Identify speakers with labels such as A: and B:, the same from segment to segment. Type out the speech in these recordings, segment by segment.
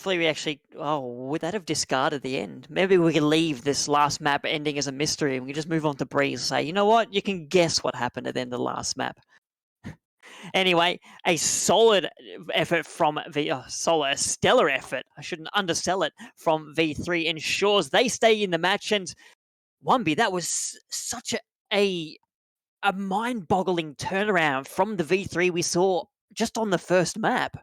A: Hopefully we actually, would that have discarded the end? Maybe we could leave this last map ending as a mystery and we can just move on to Breeze and say, you know what? You can guess what happened at the end of the last map. Anyway, a solid effort from a stellar effort. I shouldn't undersell it from V3 ensures they stay in the match. And Wumby, that was such a mind-boggling turnaround from the V3 we saw just on the first map.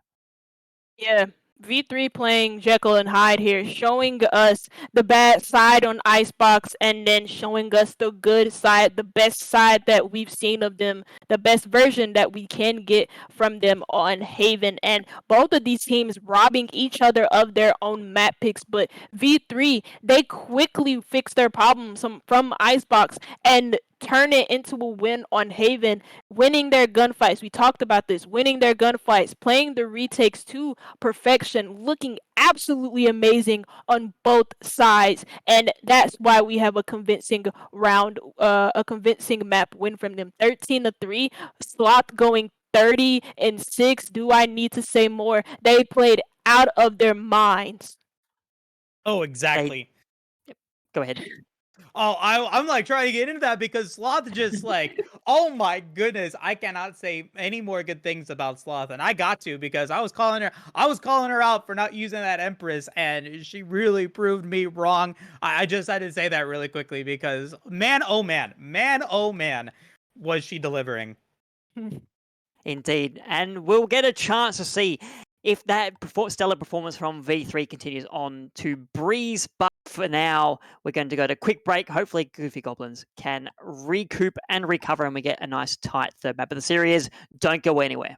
B: Yeah, V3 playing Jekyll and Hyde here, showing us the bad side on Icebox and then showing us the good side, the best side that we've seen of them, the best version that we can get from them on Haven. And both of these teams robbing each other of their own map picks, but V3, they quickly fix their problems from Icebox and turn it into a win on Haven, winning their gunfights. We talked about this, winning their gunfights, playing the retakes to perfection, looking absolutely amazing on both sides, and that's why we have a convincing a convincing map win from them. 13-3, Sloth going 30-6. Do I need to say more? They played out of their minds.
C: Oh,
A: They,
C: exactly.
A: go ahead.
C: Oh, I'm like trying to get into that because Sloth just like, oh my goodness, I cannot say any more good things about Sloth, and I got to because I was calling her out for not using that Empress, and she really proved me wrong. I just had to say that really quickly because man, oh man, was she delivering.
A: Indeed. And we'll get a chance to see if that stellar performance from V3 continues on to Breeze. But for now, we're going to go to quick break. Hopefully, Goofy Goblins can recoup and recover, and we get a nice tight third map of the series. Don't go anywhere.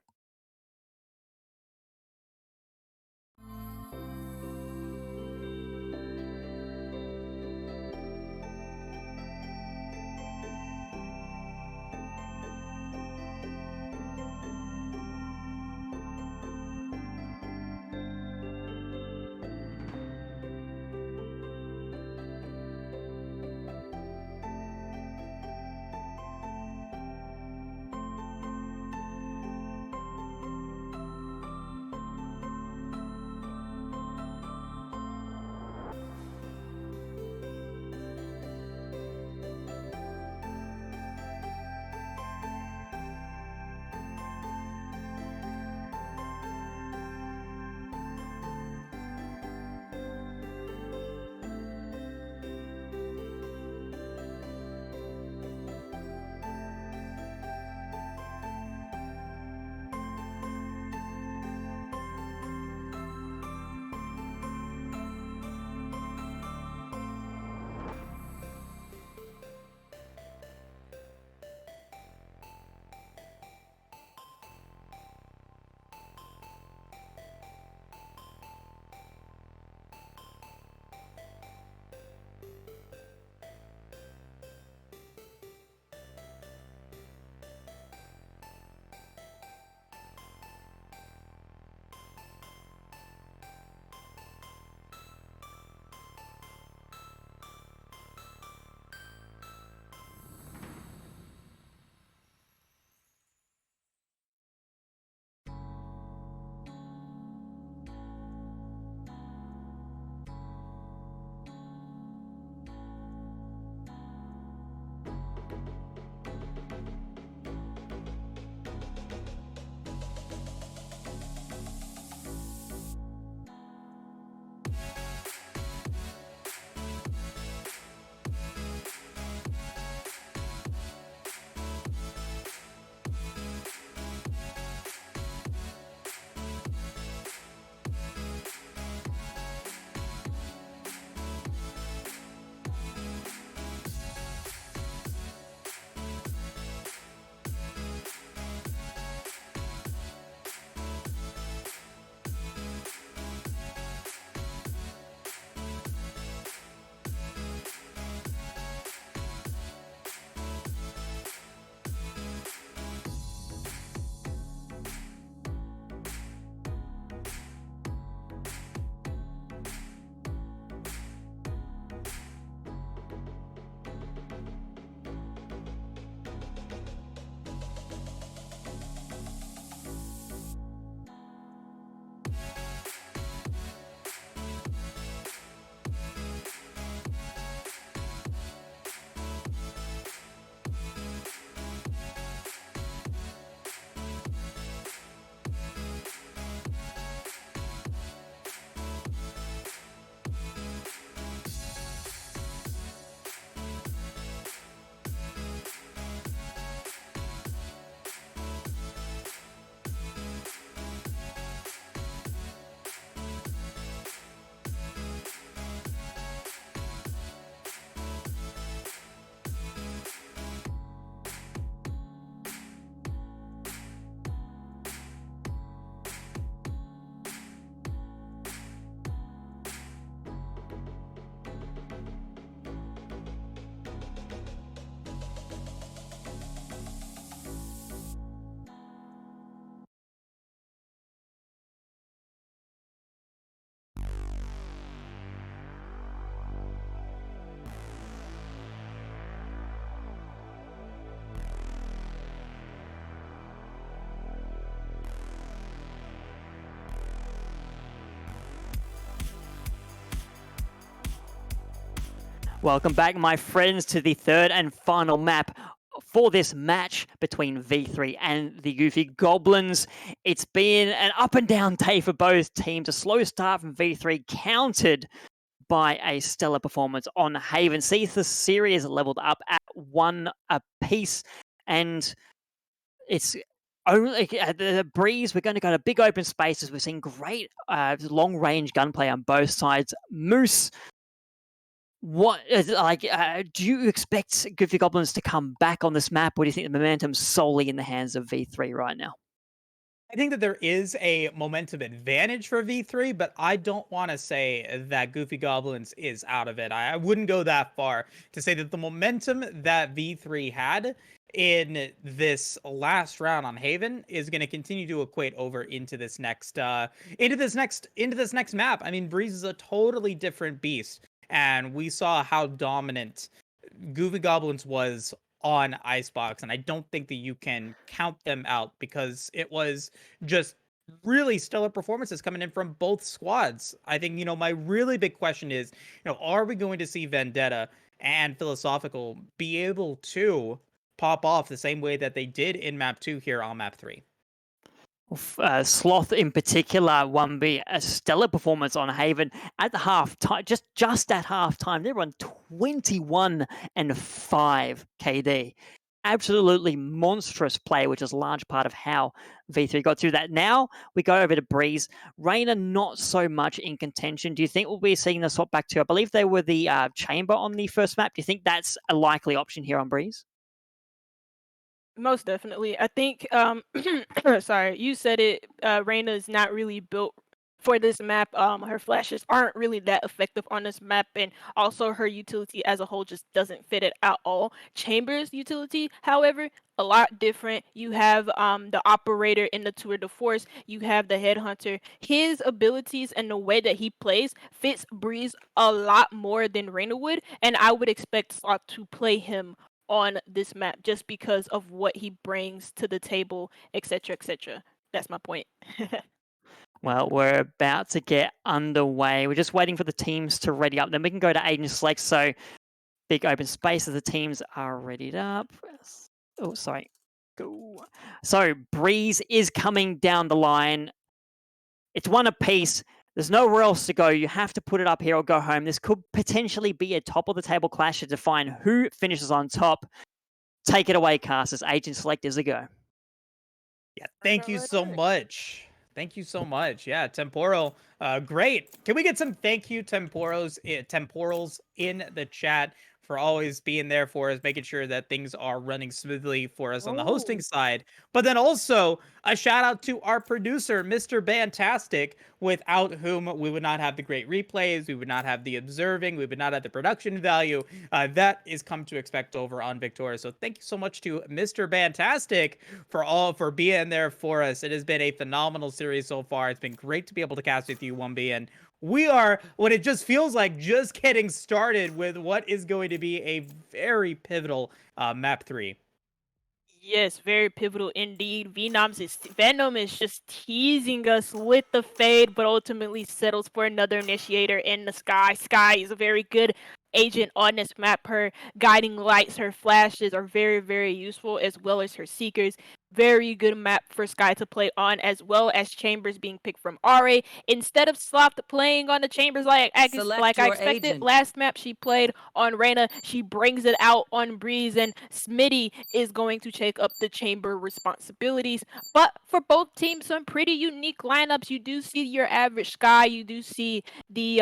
A: Welcome back, my friends, to the third and final map for this match between V3 and the Goofy Goblins. It's been an up and down day for both teams. A slow start from V3 countered by a stellar performance on Haven. Sees the series leveled up at 1 apiece, and it's only the Breeze. We're going to go to big open spaces. We're seeing great long range gunplay on both sides. Moose, what is like? Do you expect Goofy Goblins to come back on this map, or do you think the momentum's solely in the hands of V3 right now?
C: I think that there is a momentum advantage for V3, but I don't want to say that Goofy Goblins is out of it. I wouldn't go that far to say that the momentum that V3 had in this last round on Haven is going to continue to equate over into this next map. I mean, Breeze is a totally different beast, and we saw how dominant Goofy Goblins was on Icebox, and I don't think that you can count them out because it was just really stellar performances coming in from both squads. I think, my really big question is, are we going to see Vendetta and Philosophical be able to pop off the same way that they did in map 2 here on map 3?
A: Sloth in particular, 1B, a stellar performance on Haven at the half time. Just at half time, they run 21 and 5 KD. Absolutely monstrous play, which is a large part of how V3 got through that. Now we go over to Breeze. Reyna not so much in contention. Do you think we'll be seeing the swap back to? I believe they were the chamber on the first map. Do you think that's a likely option here on Breeze?
B: Most definitely. I think sorry, you said it, Reyna is not really built for this map. Her flashes aren't really that effective on this map, and also her utility as a whole just doesn't fit it at all. Chamber's utility, however, a lot different. You have the operator in the Tour de Force, you have the headhunter. His abilities and the way that he plays fits Breeze a lot more than Reyna would, and I would expect Sloth to play him on this map just because of what he brings to the table, etc., etc. That's my point.
A: Well, we're about to get underway. We're just waiting for the teams to ready up. Then we can go to agent select. So big open spaces. The teams are readied up. Oh, sorry. Go. So Breeze is coming down the line. It's 1 apiece. There's nowhere else to go. You have to put it up here or go home. This could potentially be a top of the table clash to define who finishes on top. Take it away, casters. Agent select is a go.
C: Yeah, thank you so much. Thank you so much. Yeah, Temporal, great. Can we get some thank you temporals in the chat for always being there for us, making sure that things are running smoothly for us on the hosting side. But then also a shout out to our producer, Mr. Bantastic, without whom we would not have the great replays, we would not have the observing, we would not have the production value that is come to expect over on Victoris. So thank you so much to Mr. Bantastic for being there for us. It has been a phenomenal series so far. It's been great to be able to cast with you, 1B, and we are, what it just feels like, just getting started with what is going to be a very pivotal map 3.
B: Yes, very pivotal indeed. Venom is just teasing us with the fade, but ultimately settles for another initiator in the Sky. Sky is a very good agent on this map. Her guiding lights, her flashes are very, very useful, as well as her seekers. Very good map for Sky to play on, as well as Chambers being picked from RA. Instead of Sloth playing on the Chambers like I expected, agent. Last map she played on Reyna, she brings it out on Breeze, and Smitty is going to take up the Chamber responsibilities. But for both teams, some pretty unique lineups. You do see your average Sky, you do see the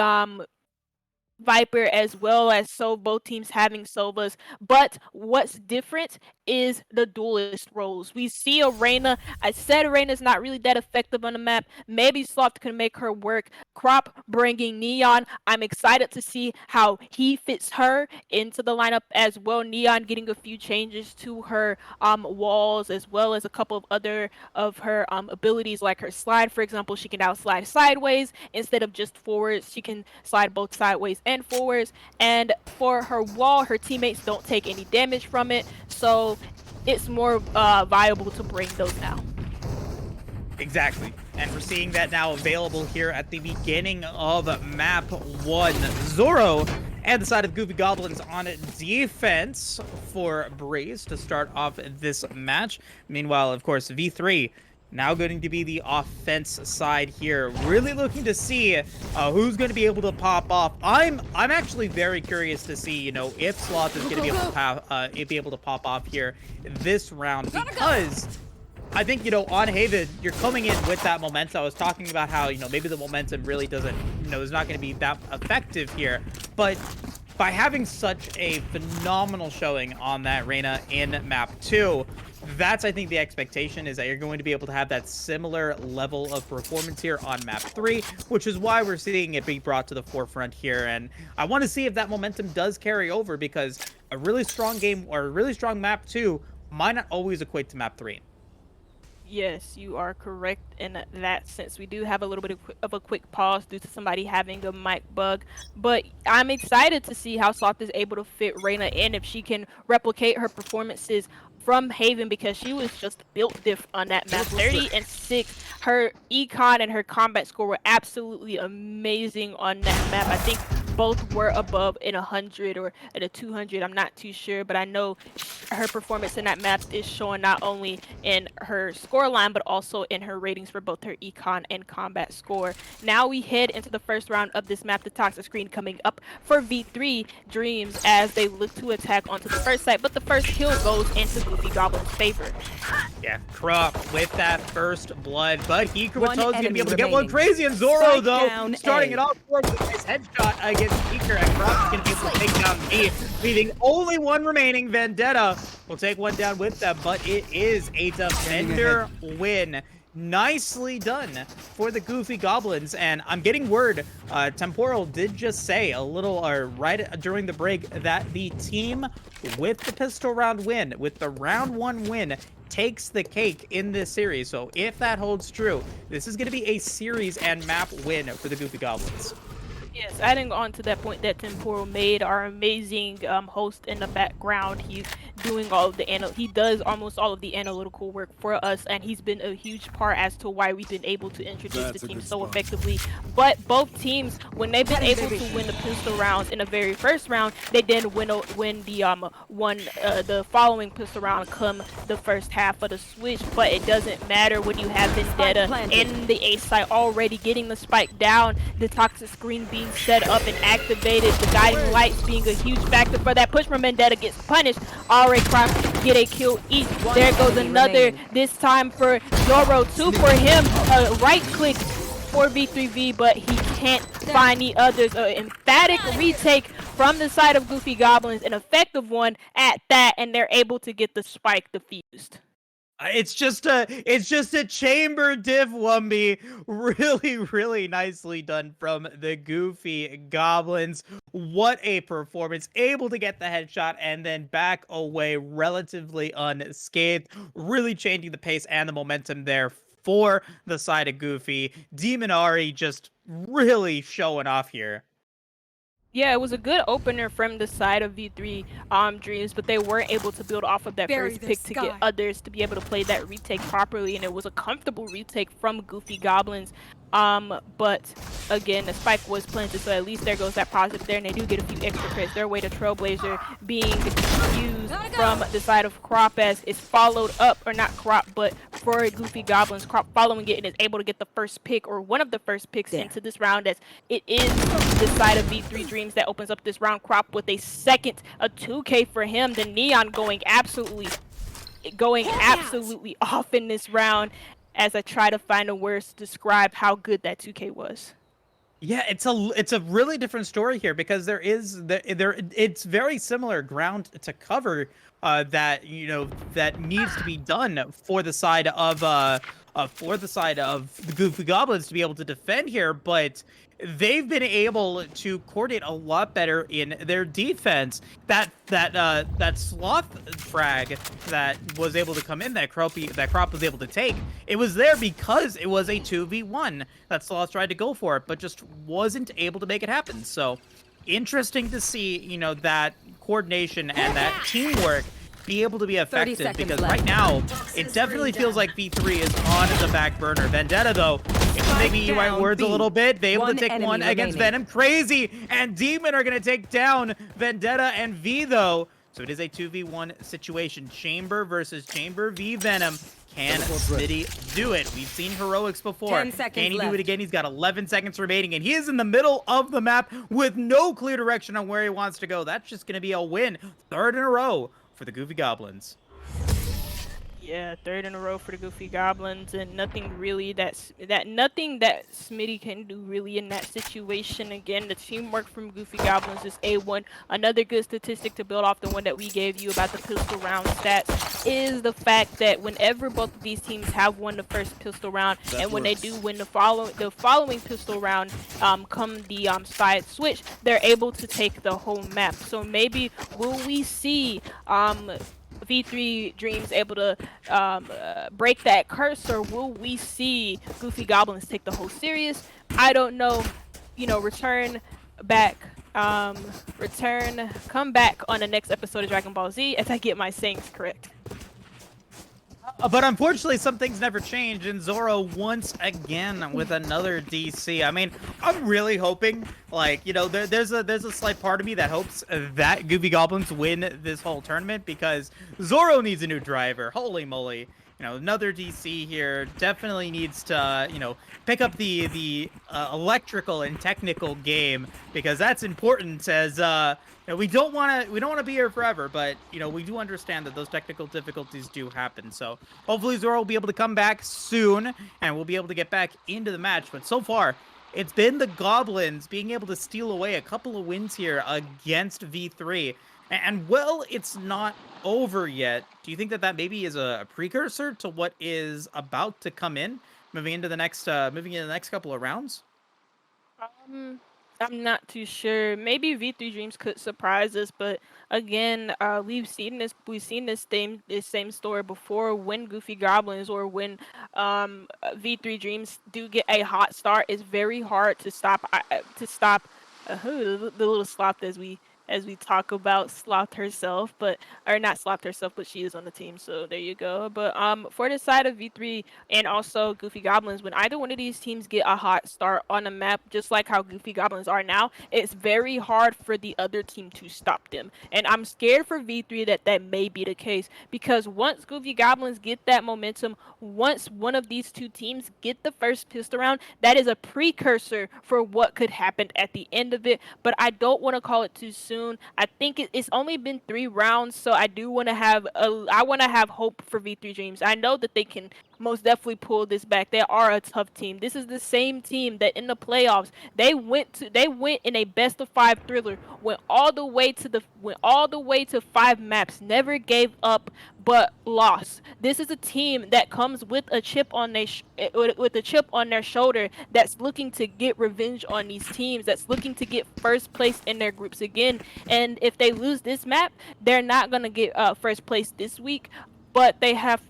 B: Viper, as well as both teams having Sovas. But what's different is the duelist roles. We see a Reyna. I said Reyna's not really that effective on the map. Maybe Sloth can make her work. Crop bringing Neon. I'm excited to see how he fits her into the lineup as well. Neon getting a few changes to her walls, as well as a couple of other of her abilities, like her slide, for example. She can now slide sideways instead of just forwards. She can slide both sideways and forwards, and for her wall, her teammates don't take any damage from it, so it's more viable to bring those now.
C: Exactly, and we're seeing that now available here at the beginning of map 1. Zoro And the side of Goofy Goblins on defense for Breeze to start off this match. Meanwhile, of course, V3 now going to be the offense side here. Really looking to see who's going to be able to pop off. I'm actually very curious to see, you know, if Sloth is going to be able to pop off here this round, because I think, you know, on Haven, you're coming in with that momentum. I was talking about how, you know, maybe the momentum really doesn't, you know, is not going to be that effective here. But by having such a phenomenal showing on that Reyna in map 2, that's, I think, the expectation is that you're going to be able to have that similar level of performance here on map 3, which is why we're seeing it be brought to the forefront here. And I want to see if that momentum does carry over, because a really strong game or a really strong map 2 might not always equate to map 3.
B: Yes, you are correct in that sense. We do have a little bit of a quick pause due to somebody having a mic bug, but I'm excited to see how Sloth is able to fit Reyna in, if she can replicate her performances from Haven, because she was just built diff on that map. 30-6. Her econ and her combat score were absolutely amazing on that map. I think both were above in 100 or at a 200. I'm not too sure, but I know her performance in that map is showing not only in her score line, but also in her ratings for both her econ and combat score. Now we head into the first round of this map, the toxic screen coming up for V3 Dreams as they look to attack onto the first site, but the first kill goes into Goofy Goblin's favor.
C: Yeah, Krupp with that first blood, but Hikuato's going to be able to get one
D: remaining.
C: crazy, and Zoro,
D: Strike
C: though,
D: down
C: starting
D: A.
C: it off for a nice headshot against Beaker, and Krupp's going to be able to take down B, leaving only one remaining. Vendetta will take one down with them, but it is a defender win. Nicely done for the Goofy Goblins, and I'm getting word, Temporal did just say a little, right during the break, that the team with the pistol round win, with the round 1 win, takes the cake in this series. So if that holds true, this is going to be a series and map win for the Goofy Goblins.
B: Yes, adding on to that point that Temporal made, our amazing host in the background, he's doing all of the he does almost all of the analytical work for us, and he's been a huge part as to why we've been able to introduce the team so effectively. But both teams, when they've been able to win the pistol rounds in the very first round, they then win the following pistol round come the first half of the switch. But it doesn't matter when you have Vendetta in the A site already getting the spike down, the toxic screen being set up and activated, the guiding lights being a huge factor for that push from Vendetta gets punished. Already get a kill each. There goes another, this time for Zoro. 2 for him, right click for V3V, but he can't find the others. Emphatic retake from the side of Goofy Goblins, an effective one at that, and they're able to get the spike defused.
C: It's just a chamber diff, Wumby. Really, really nicely done from the Goofy Goblins. What a performance. Able to get the headshot and then back away relatively unscathed. Really changing the pace and the momentum there for the side of Goofy. Demonari just really showing off here.
B: Yeah, it was a good opener from the side of V3 Dreams, but they weren't able to build off of that first pick to get others to be able to play that retake properly, and it was a comfortable retake from Goofy Goblins. But again, the spike was planted, so at least there goes that positive there, and they do get a few extra crits. Their way to Trailblazer being used from the side of Crop as it's followed up, or not Crop, but for Goofy Goblins, Crop following it and is able to get the first pick, or one of the first picks into this round, as it is the side of V3 Dreams that opens up this round. Crop with a 2K for him. The Neon going absolutely off in this round, as I try to find the words to describe how good that 2K was.
C: Yeah, it's a really different story here, because it's very similar ground to cover that needs to be done for the side of the Goofy Goblins to be able to defend here, but they've been able to coordinate a lot better in their defense. That Sloth frag that was able to come in, that Crop was able to take, it was there because it was a 2v1 that Sloth tried to go for it, but just wasn't able to make it happen. So interesting to see, you know, that coordination and that teamwork be able to be effective, because right now it definitely feels like V3 is on the back burner. Vendetta, though, maybe eat right words a little bit. They able to
D: One
C: take
D: enemy
C: one against
D: remaining.
C: Venom. Crazy and Demon are going to take down Vendetta and V, though. So it is a 2v1 situation. Chamber versus Chamber v Venom. Can Smitty do it? We've seen heroics before.
D: 10 seconds
C: Can he do
D: left.
C: it again? He's got 11 seconds remaining, and he is in the middle of the map with no clear direction on where he wants to go. That's just going to be a win. Third in a row for the Goofy Goblins.
B: Yeah, third in a row for the Goofy Goblins, and nothing that Smitty can do really in that situation. Again, the teamwork from Goofy Goblins is A1. Another good statistic to build off the one that we gave you about the pistol round stats is the fact that whenever both of these teams have won the first pistol round, and when they do win the following pistol round, come the side switch, they're able to take the whole map. So maybe will we see V3 Dreams able to break that curse, or will we see Goofy Goblins take the whole series? I don't know. You know, come back on the next episode of Dragon Ball Z as I get my sayings correct.
C: But unfortunately, some things never change, and Zoro once again with another DC. I mean, I'm really hoping, like, you know, there's a slight part of me that hopes that Goofy Goblins win this whole tournament, because Zoro needs a new driver. Holy moly. You know, another DC here definitely needs to, you know, pick up the electrical and technical game, because that's important. As you know, we don't want to be here forever, but you know, we do understand that those technical difficulties do happen. So hopefully Zoro will be able to come back soon, and we'll be able to get back into the match. But so far, it's been the Goblins being able to steal away a couple of wins here against V3. And well, it's not over yet. Do you think that maybe is a precursor to what is about to come in, moving into the next couple of rounds?
B: I'm not too sure. Maybe V3 Dreams could surprise us, but again, we've seen this same story before when Goofy Goblins or when V3 Dreams do get a hot start. It's very hard to stop the little sloth as we talk about Sloth herself, or not Sloth herself, but she is on the team, so there you go. But for the side of V3 and also Goofy Goblins, when either one of these teams get a hot start on a map, just like how Goofy Goblins are now, it's very hard for the other team to stop them. And I'm scared for V3 that may be the case, because once Goofy Goblins get that momentum, once one of these two teams get the first pistol round, that is a precursor for what could happen at the end of it. But I don't want to call it too soon. I think it's only been 3 rounds, so I do want to have hope for V3 Dreams. I know that they can most definitely pull this back. They are a tough team. This is the same team that in the playoffs they went in a best of 5 thriller, went all the way to 5 maps, never gave up but lost. This is a team that comes with a chip on their shoulder, that's looking to get revenge on these teams, that's looking to get first place in their groups again. And if they lose this map, they're not gonna get first place this week, but they have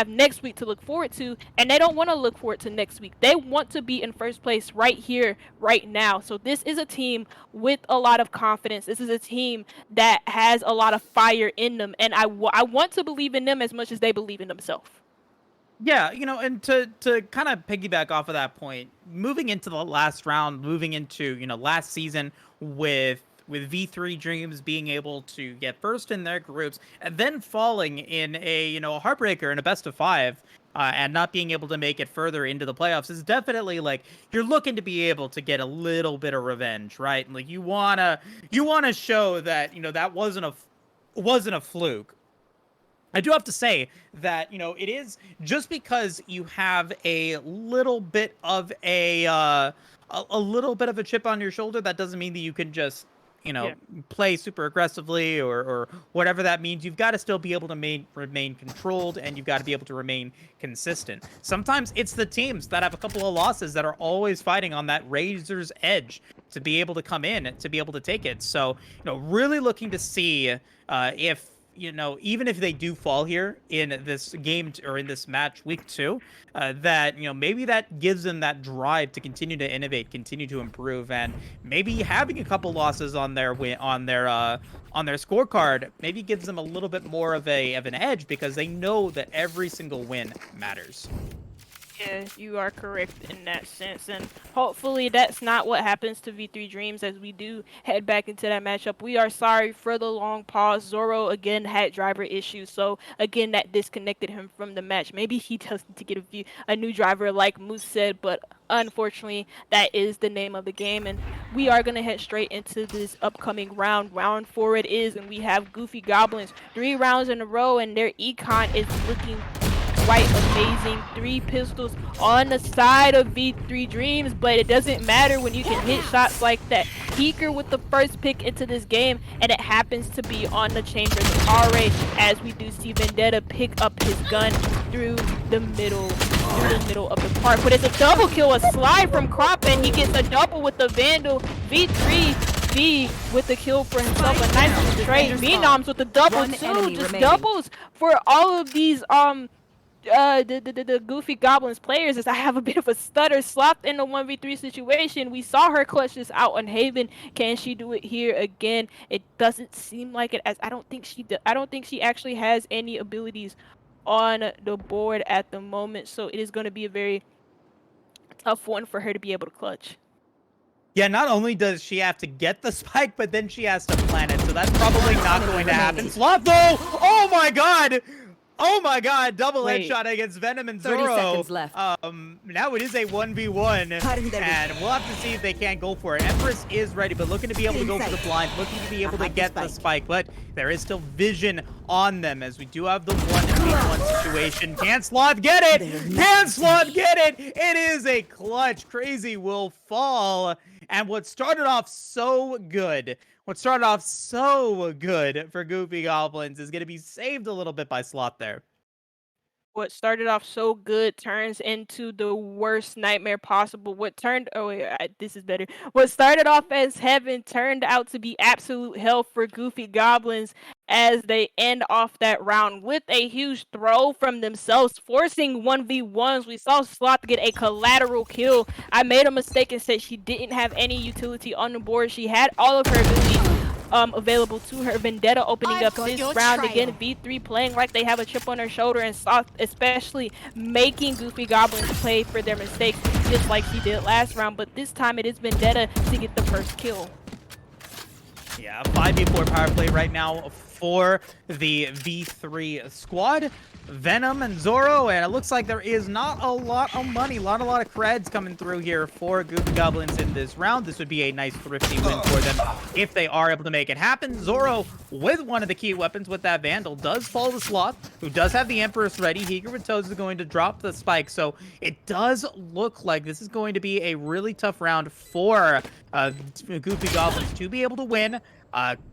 B: next week to look forward to, and they don't want to look forward to next week. They want to be in first place right here, right now. So this is a team with a lot of confidence. This is a team that has a lot of fire in them, and I want to believe in them as much as they believe in themselves.
C: Yeah, you know, and to kind of piggyback off of that point, moving into the last round, moving into, you know, last season with V3 Dreams being able to get first in their groups and then falling in a, you know, a heartbreaker in a best of 5, and not being able to make it further into the playoffs is definitely, like, you're looking to be able to get a little bit of revenge, right? Like, you wanna show that, you know, that wasn't a fluke. I do have to say that, you know, it is just because you have a little bit of a little bit of a chip on your shoulder, that doesn't mean that you can just, you know, play super aggressively or whatever that means. You've got to still be able to remain controlled, and you've got to be able to remain consistent. Sometimes it's the teams that have a couple of losses that are always fighting on that razor's edge to be able to come in, to be able to take it. So, you know, really looking to see if, you know, even if they do fall here in this game or in this match week 2, that, you know, maybe that gives them that drive to continue to innovate, continue to improve, and maybe having a couple losses on their scorecard maybe gives them a little bit more of an edge, because they know that every single win matters.
B: Yeah, you are correct in that sense, and hopefully that's not what happens to V3 Dreams as we do head back into that matchup. We are sorry for the long pause. Zoro again had driver issues, so again that disconnected him from the match. Maybe he does need to get a new driver like Moose said, but unfortunately that is the name of the game, and we are going to head straight into this upcoming round. Round 4 it is, and we have Goofy Goblins 3 rounds in a row, and their econ is looking quite amazing. 3 pistols on the side of V3 Dreams, but it doesn't matter when you can hit shots like that. Heeker with the first pick into this game, and it happens to be on the chamber of RA as we do see Vendetta pick up his gun through the middle of the park. But it's a double kill, a slide from Crop, and he gets a double with the Vandal. V3 with the kill for himself, a nice straight. Venoms with the double too, just doubles for all of these the Goofy Goblins players. As I have a bit of a stutter, Sloth in the 1v3 situation. We saw her clutch this out on Haven. Can she do it here again? It doesn't seem like it, as I don't think she actually has any abilities on the board at the moment, so it is going to be a very tough one for her to be able to clutch.
C: Yeah, not only does she have to get the spike, but then she has to plant it, so that's probably not going to happen. Sloth though! Oh my god! Oh my god, double headshot against Venom and Zoro.
D: 30 seconds left.
C: Now it is a 1v1, and we'll have to see if they can't go for it. Empress is ready, but looking to be able to go for the blind, looking to be able to get the spike, but there is still vision on them, as we do have the 1v1 situation. Can Sloth get it? Can Sloth get it? It is a clutch. Crazy will fall, and what started off so good for Goofy Goblins is going to be saved a little bit by Sloth there.
B: What started off so good turns into the worst nightmare possible. What started off as heaven turned out to be absolute hell for Goofy Goblins as they end off that round with a huge throw from themselves, forcing 1v1s. We saw Sloth get a collateral kill. I made a mistake and said she didn't have any utility on the board. She had all of her abilities available to her. Vendetta opening up this round again. V3 playing like they have a chip on their shoulder, and Sloth especially making Goofy Goblins play for their mistakes just like she did last round, but this time it is Vendetta to get the first kill.
C: Yeah, 5v4 power play right now for the V3 squad. Venom and Zoro, and it looks like there is not a lot of money, a lot of creds coming through here for Goofy Goblins in this round. This would be a nice thrifty win for them if they are able to make it happen. Zoro, with one of the key weapons with that Vandal, does fall to Sloth, who does have the Empress ready. Heeker with Toes is going to drop the spike, so it does look like this is going to be a really tough round for Goofy Goblins to be able to win.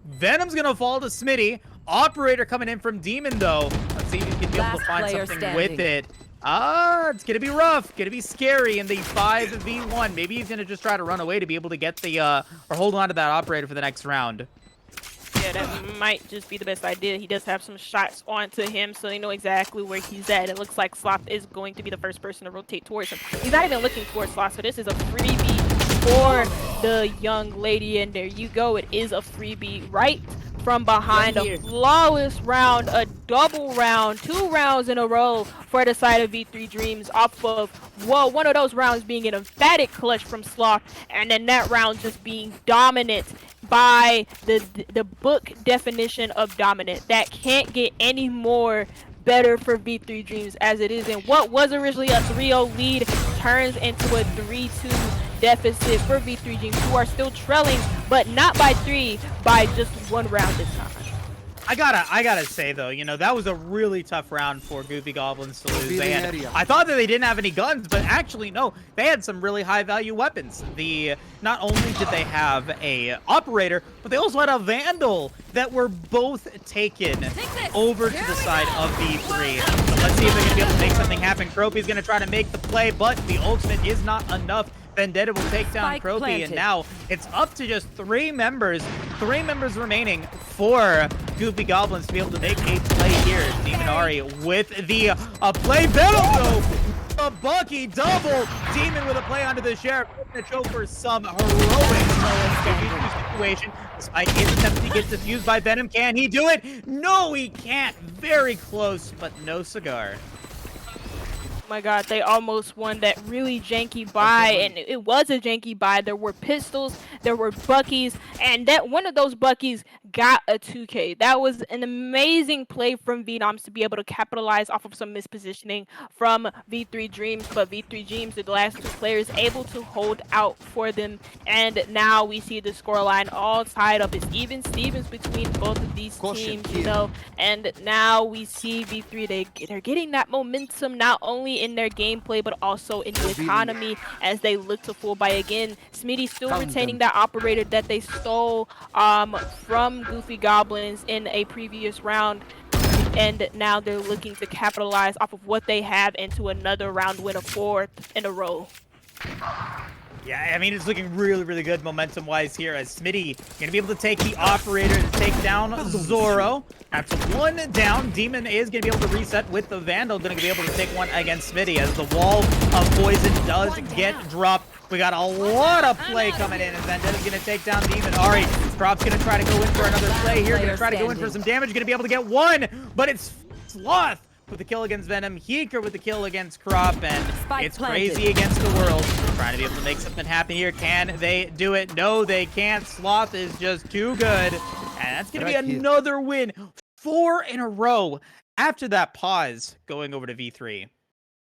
C: Venom's gonna fall to Smitty. Operator coming in from Demon though. Let's see if he can be able to find something with it. It's gonna be rough, gonna be scary in the 5v1. Maybe he's gonna just try to run away to be able to get the or hold on to that operator for the next round.
B: Yeah, that might just be the best idea. He does have some shots onto him, so they know exactly where he's at. It looks like Sloth is going to be the first person to rotate towards him. He's not even looking towards Sloth, so this is a freebie for the young lady, and there you go. It is a freebie right from behind. A flawless round, a double round, 2 rounds in a row for the side of V3 Dreams off of, well, one of those rounds being an emphatic clutch from Sloth, and then that round just being dominant by the book definition of dominant. That can't get any more better for V3 Dreams as it is. And what was originally a 3-0 lead turns into a 3-2 deficit for V3 Dreams, who are still trailing, but not by 3, by just 1 round this time.
C: I gotta say though, you know, that was a really tough round for Goofy Goblins to lose. I thought that they didn't have any guns, but actually no, they had some really high value weapons. Not only did they have a operator, but they also had a Vandal that were both taken over to the side of V3. So let's see if they're gonna be able to make something happen. Croppy's gonna try to make the play, but the ultimate is not enough. Vendetta will take down Croppy, and now it's up to just 3 members remaining for Goofy Goblins to be able to make a play here. Demonari with the play. Venom though, a Bucky double. Demon with a play onto the Sheriff. Gonna show for some heroic situation. Spike is attempted to get defused by Venom. Can he do it? No, he can't. Very close, but no cigar.
B: my god, they almost won that really janky buy, and it was a janky buy. There were pistols, there were Buckies, and that one of those Buckies got a 2K. That was an amazing play from Venoms to be able to capitalize off of some mispositioning from V3 Dreams, but V3 Dreams, the last two players, able to hold out for them, and now we see the scoreline all tied up. It's even Stevens between both of these teams, you know, and now we see V3, they're getting that momentum not only in their gameplay but also in the economy as they look to full buy again. Smitty still retaining that operator that they stole from Goofy Goblins in a previous round, and now they're looking to capitalize off of what they have into another round win, a 4th in a row.
C: Yeah, I mean, it's looking really, really good momentum-wise here as Smitty going to be able to take the operator to take down Zoro. After one down, Demon is going to be able to reset with the Vandal, going to be able to take one against Smitty as the wall of poison does get dropped. We got a lot of play coming in, and Vendetta's going to take down Demon. Ari, Prop's going to try to go in for another play here, going to try to go in for some damage, going to be able to get one, but it's Sloth with the kill against Venom, Heeker with the kill against Crop, and it's crazy against the world. Trying to be able to make something happen here. Can they do it? No, they can't. Sloth is just too good, and that's going to be another win. 4 in a row after that pause going over to V3.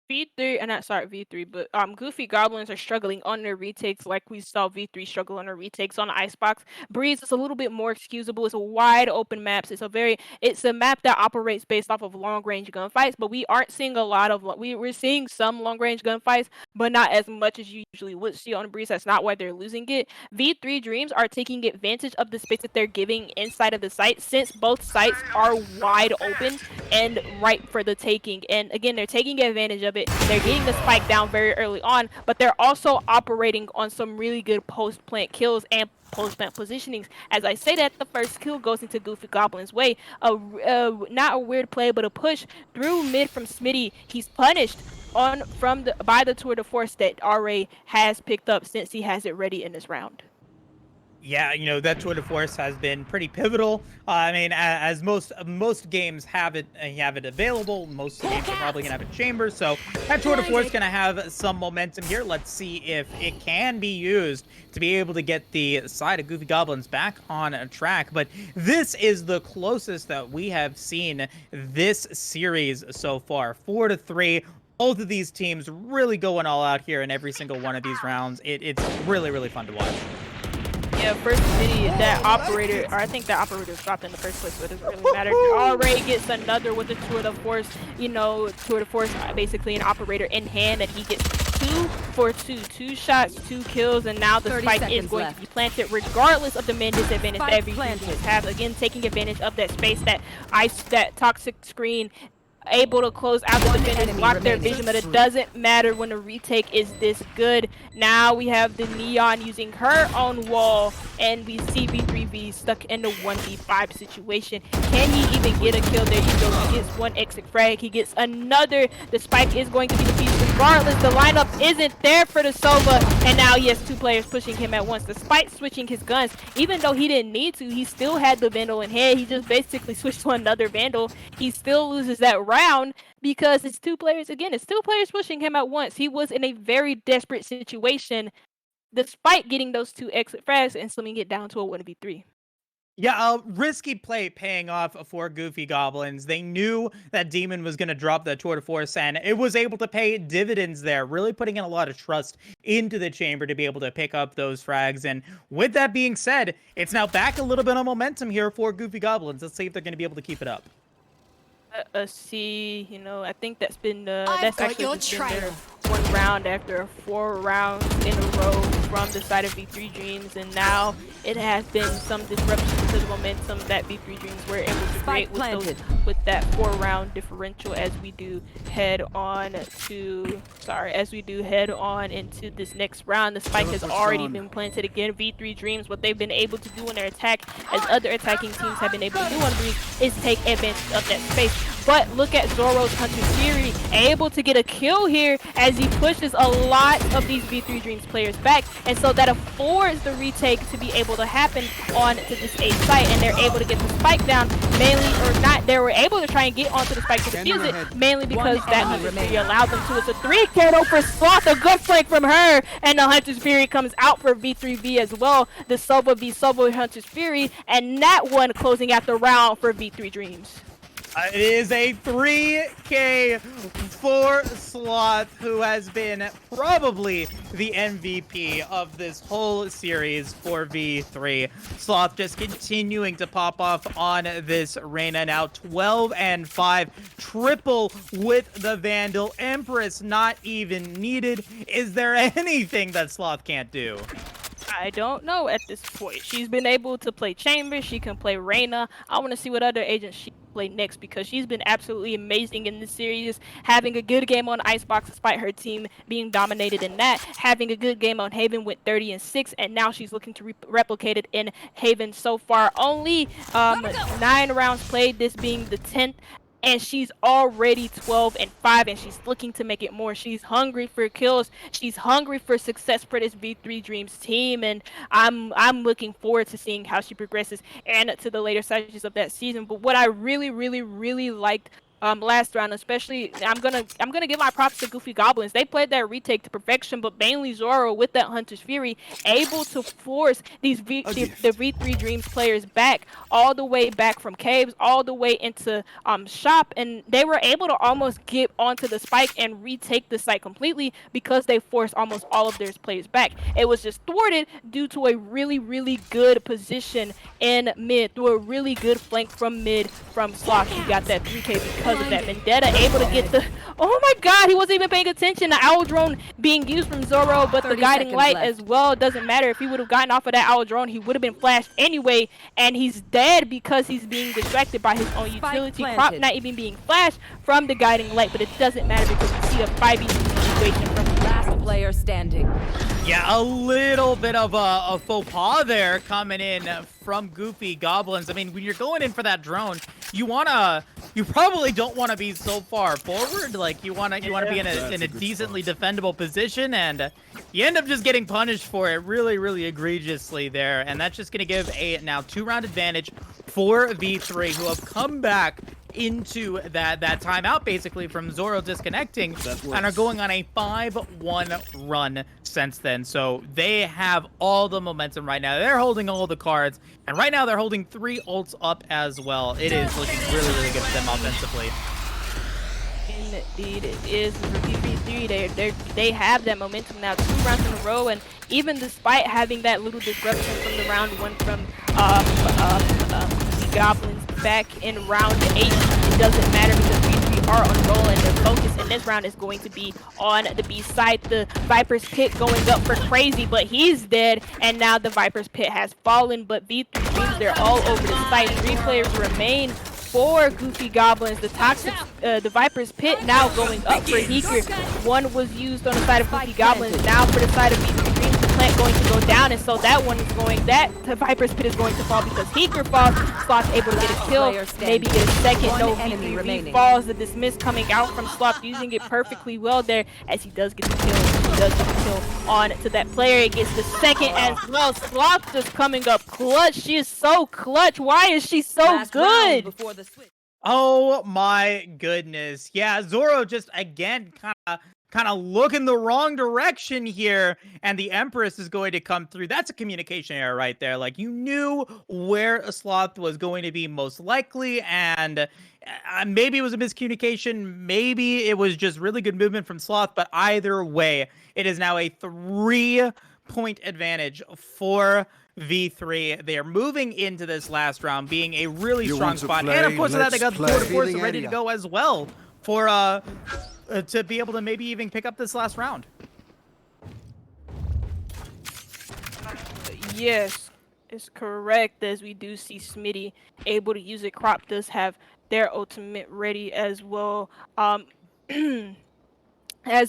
B: V3, but Goofy Goblins are struggling on their retakes like we saw V3 struggle on their retakes on the Icebox. Breeze is a little bit more excusable. It's a wide open map. It's a map that operates based off of long range gunfights, but we aren't seeing a lot of, we're seeing some long range gunfights, but not as much as you usually would see on Breeze. That's not why they're losing it. V3 Dreams are taking advantage of the space that they're giving inside of the site, since both sites are wide open and ripe for the taking. And again, they're taking advantage of it. They're getting the spike down very early on, but they're also operating on some really good post-plant kills and post-plant positionings. As I say that, the first kill goes into Goofy Goblin's way. Not a weird play, but a push through mid from Smitty. He's punished by the tour de force that RA has picked up since he has it ready in this round.
C: Yeah, you know, that tour de force has been pretty pivotal. I mean, as most games have it available, most games are probably going to have a chamber, so that tour de force is going to have some momentum here. Let's see if it can be used to be able to get the side of Goofy Goblins back on track. But this is the closest that we have seen this series so far. 4-3. Both of these teams really going all out here in every single one of these rounds. It's really, really fun to watch.
B: Yeah, first Smitty, that operator, or I think that operator was dropped in the first place, but it doesn't really matter. Already gets another with the tour de force, you know, tour de force, basically an operator in hand, and he gets 2 for 2. 2 shots, 2 kills, and now the spike is going to be planted regardless of the man disadvantage that every team has. Again, taking advantage of that space, that toxic screen, able to close out the defenders, block their vision, but it doesn't matter when the retake is this good. Now we have the Neon using her own wall, and we see V3V stuck in the 1v5 situation. Can he even get a kill? There you go. He gets one exit frag. He gets another. The spike is going to be defeated regardless. The lineup isn't there for the Sova, and now he has 2 players pushing him at once. Despite switching his guns, even though he didn't need to, he still had the Vandal in hand. He just basically switched to another Vandal. He still loses that round because it's 2 players. Again, it's 2 players pushing him at once. He was in a very desperate situation despite getting those 2 exit frags and slimming it down to a 1v3.
C: Yeah, a risky play paying off for Goofy Goblins. They knew that Demon was going to drop the tour de force, and it was able to pay dividends there, really putting in a lot of trust into the chamber to be able to pick up those frags. And with that being said, it's now back a little bit of momentum here for Goofy Goblins. Let's see if they're going to be able to keep it up.
B: See, you know, I think that's been that's actually just been their 1 round after 4 rounds in a row from the side of V3 Dreams, and now it has been some disruption to the momentum that V3 Dreams were able to create with that 4-round differential as we do head on into this next round. The spike has already been planted again. V3 Dreams, what they've been able to do in their attack, as other attacking teams have been able to do on Breeze, is take advantage of that space. But look at Zoro's Hunter's Fury, able to get a kill here as he pushes a lot of these V3 Dreams players back, and so that affords the retake to be able to happen on to this A site, and they're able to get the spike down mainly, or not, they were able to try and get onto the spike to defuse it, mainly because that Hunter's Fury allowed them to. It's a 3K though for Sloth, a good flank from her, and the Hunter's Fury comes out for V3V as well. The Soba v Soba Hunter's Fury, and that one closing out the round for V3 Dreams.
C: It is a 3K for Sloth, who has been probably the MVP of this whole series for V3. Sloth just continuing to pop off on this Reyna, now 12-5, triple with the Vandal. Empress not even needed. Is there anything that Sloth can't do?
B: I don't know at this point. She's been able to play Chamber. She can play Reyna. I want to see what other agents she can play next, because she's been absolutely amazing in this series, having a good game on Icebox despite her team being dominated in that, having a good game on Haven with 30-6, and now she's looking to replicate it in Haven. So far only 9 rounds played, this being the 10th. And she's already 12-5, and she's looking to make it more. She's hungry for kills. She's hungry for success for this V3 Dreams team, and I'm looking forward to seeing how she progresses and to the later stages of that season. But what I really liked last round, especially, I'm gonna give my props to Goofy Goblins. They played that retake to perfection, but mainly Zoro with that Hunter's Fury, able to force these the V3 Dreams players back, all the way back from caves, all the way into shop, and they were able to almost get onto the spike and retake the site completely because they forced almost all of their players back. It was just thwarted due to a really good position in mid, through a really good flank from mid from Sloth. He got that 3K because of that. Vendetta able to get the, oh my god, he wasn't even paying attention. The owl drone being used from Zoro, but the guiding light as well. It doesn't matter. If he would have gotten off of that owl drone, he would have been flashed anyway, and he's dead because he's being distracted by his own utility. Crop not even being flashed from the guiding light, but it doesn't matter because we see a 5v2 situation from
D: last player standing.
C: Yeah, a little bit of a faux pas there coming in from Goofy Goblins. I mean, when you're going in for that drone, you probably don't want to be so far forward. Like, you want to be in a decently defendable position, and you end up just getting punished for it really egregiously there. And that's just going to give a now 2-round advantage for V3, who have come back into that timeout basically from Zoro disconnecting, and are going on a 5-1 run since then. So they have all the momentum right now. They're holding all the cards, and right now they're holding 3 ults up as well. It is looking really good for them offensively.
B: Indeed, it is for V3. They have that momentum now, 2 rounds in a row, and even despite having that little disruption from the round 1 from the Goblins back in round 8, it doesn't matter because V3 are on roll, and their focus in this round is going to be on the B side. The Viper's Pit going up for Crazy, but he's dead, and now the Viper's Pit has fallen, but V3 Dreams, they're all over the site. 3 players remain for Goofy Goblins. The Toxic, the Viper's Pit now going up for Heeker. 1 was used on the side of Goofy Goblins, now for the side of V3 Dreams, the plant going to go down, and so that one is going, the Viper's Pit is going to fall because Heeker falls. Sloth able to get a kill, maybe get a second. No, V3 falls. The dismiss coming out from Sloth, using it perfectly well there as he does get the kill. He does get the kill on to that player. It gets the second as well. Sloth just coming up clutch. She is so clutch. Why is she so good?
C: Oh my goodness. Yeah, Zoro just again kind of looking the wrong direction here, and the Empress is going to come through. That's a communication error right there. Like, you knew where a Sloth was going to be most likely, and maybe it was a miscommunication, maybe it was just really good movement from Sloth, but either way, it is now a 3-point advantage for V3. They are moving into this last round being a really strong spot, and of course of that they got the Florida Force ready to go as well for to be able to maybe even pick up this last round.
B: Yes, it's correct, as we do see Smitty able to use it. Crop does have their ultimate ready as well. As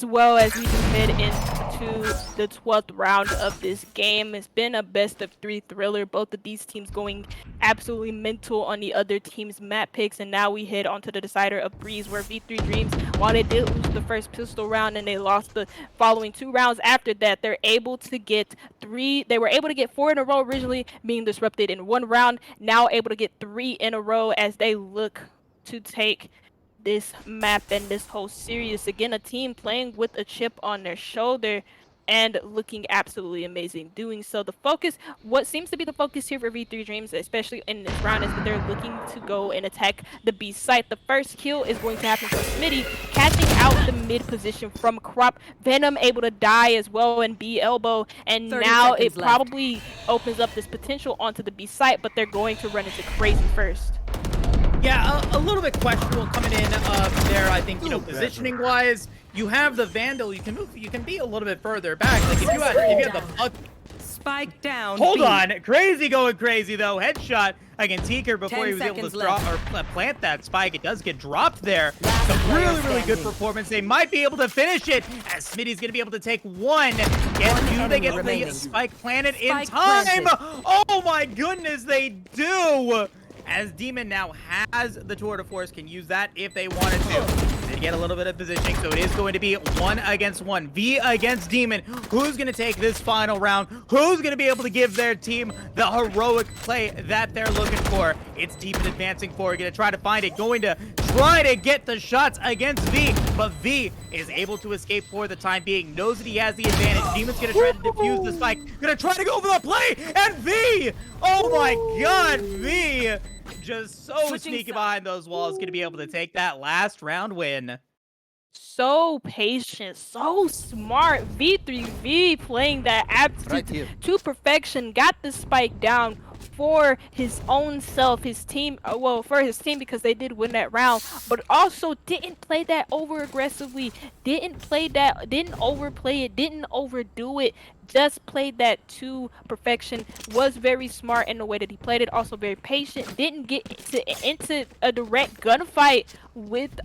B: well as we just head into into the 12th round of this game. It's been a best of 3 thriller. Both of these teams going absolutely mental on the other team's map picks, and now we head onto the decider of Breeze, where V3 Dreams, while they did lose the first pistol round and they lost the following 2 rounds after that, they're able to get 3. They were able to get 4 in a row originally, being disrupted in 1 round. Now able to get 3 in a row as they look to take this map and this whole series. Again, a team playing with a chip on their shoulder and looking absolutely amazing doing so. The focus, what seems to be the focus here for V3 Dreams, especially in this round, is that they're looking to go and attack the B site. The first kill is going to happen from Smitty, catching out the mid position from Crop. Venom able to die as well and B elbow, and now it probably opens up this potential onto the B site, but they're going to run into Crazy first.
C: Yeah, a little bit questionable coming in there. I think, you know, positioning wise, you have the Vandal. You can move. You can be a little bit further back. Like if you had the puck.
D: Spike down.
C: Hold on, Crazy going crazy though. Headshot against Teaker before he was able to drop or plant that spike. It does get dropped there. Some really good performance. They might be able to finish it as Smitty's gonna be able to take 1. Do they get the spike planted in time? Oh my goodness, they do. As Demon now has the tour de force, can use that if they wanted to. They get a little bit of positioning, so it is going to be 1 against 1. V against Demon. Who's going to take this final round? Who's going to be able to give their team the heroic play that they're looking for? It's Demon advancing forward, going to try to find it, going to try to get the shots against V, but V is able to escape for the time being, knows that he has the advantage. Demon's going to try to defuse the spike, going to try to go for the play, and V! Oh my god, V! Just so sneaky behind those walls, going to be able to take that last round win.
B: So patient, so smart. V3V playing that absolute to perfection. Got the spike down for his own self, his team. Well, for his team because they did win that round, but also didn't play that over aggressively. Didn't overplay it. Didn't overdo it. Just played that to perfection. Was very smart in the way that he played it. Also very patient. Didn't get into a direct gunfight with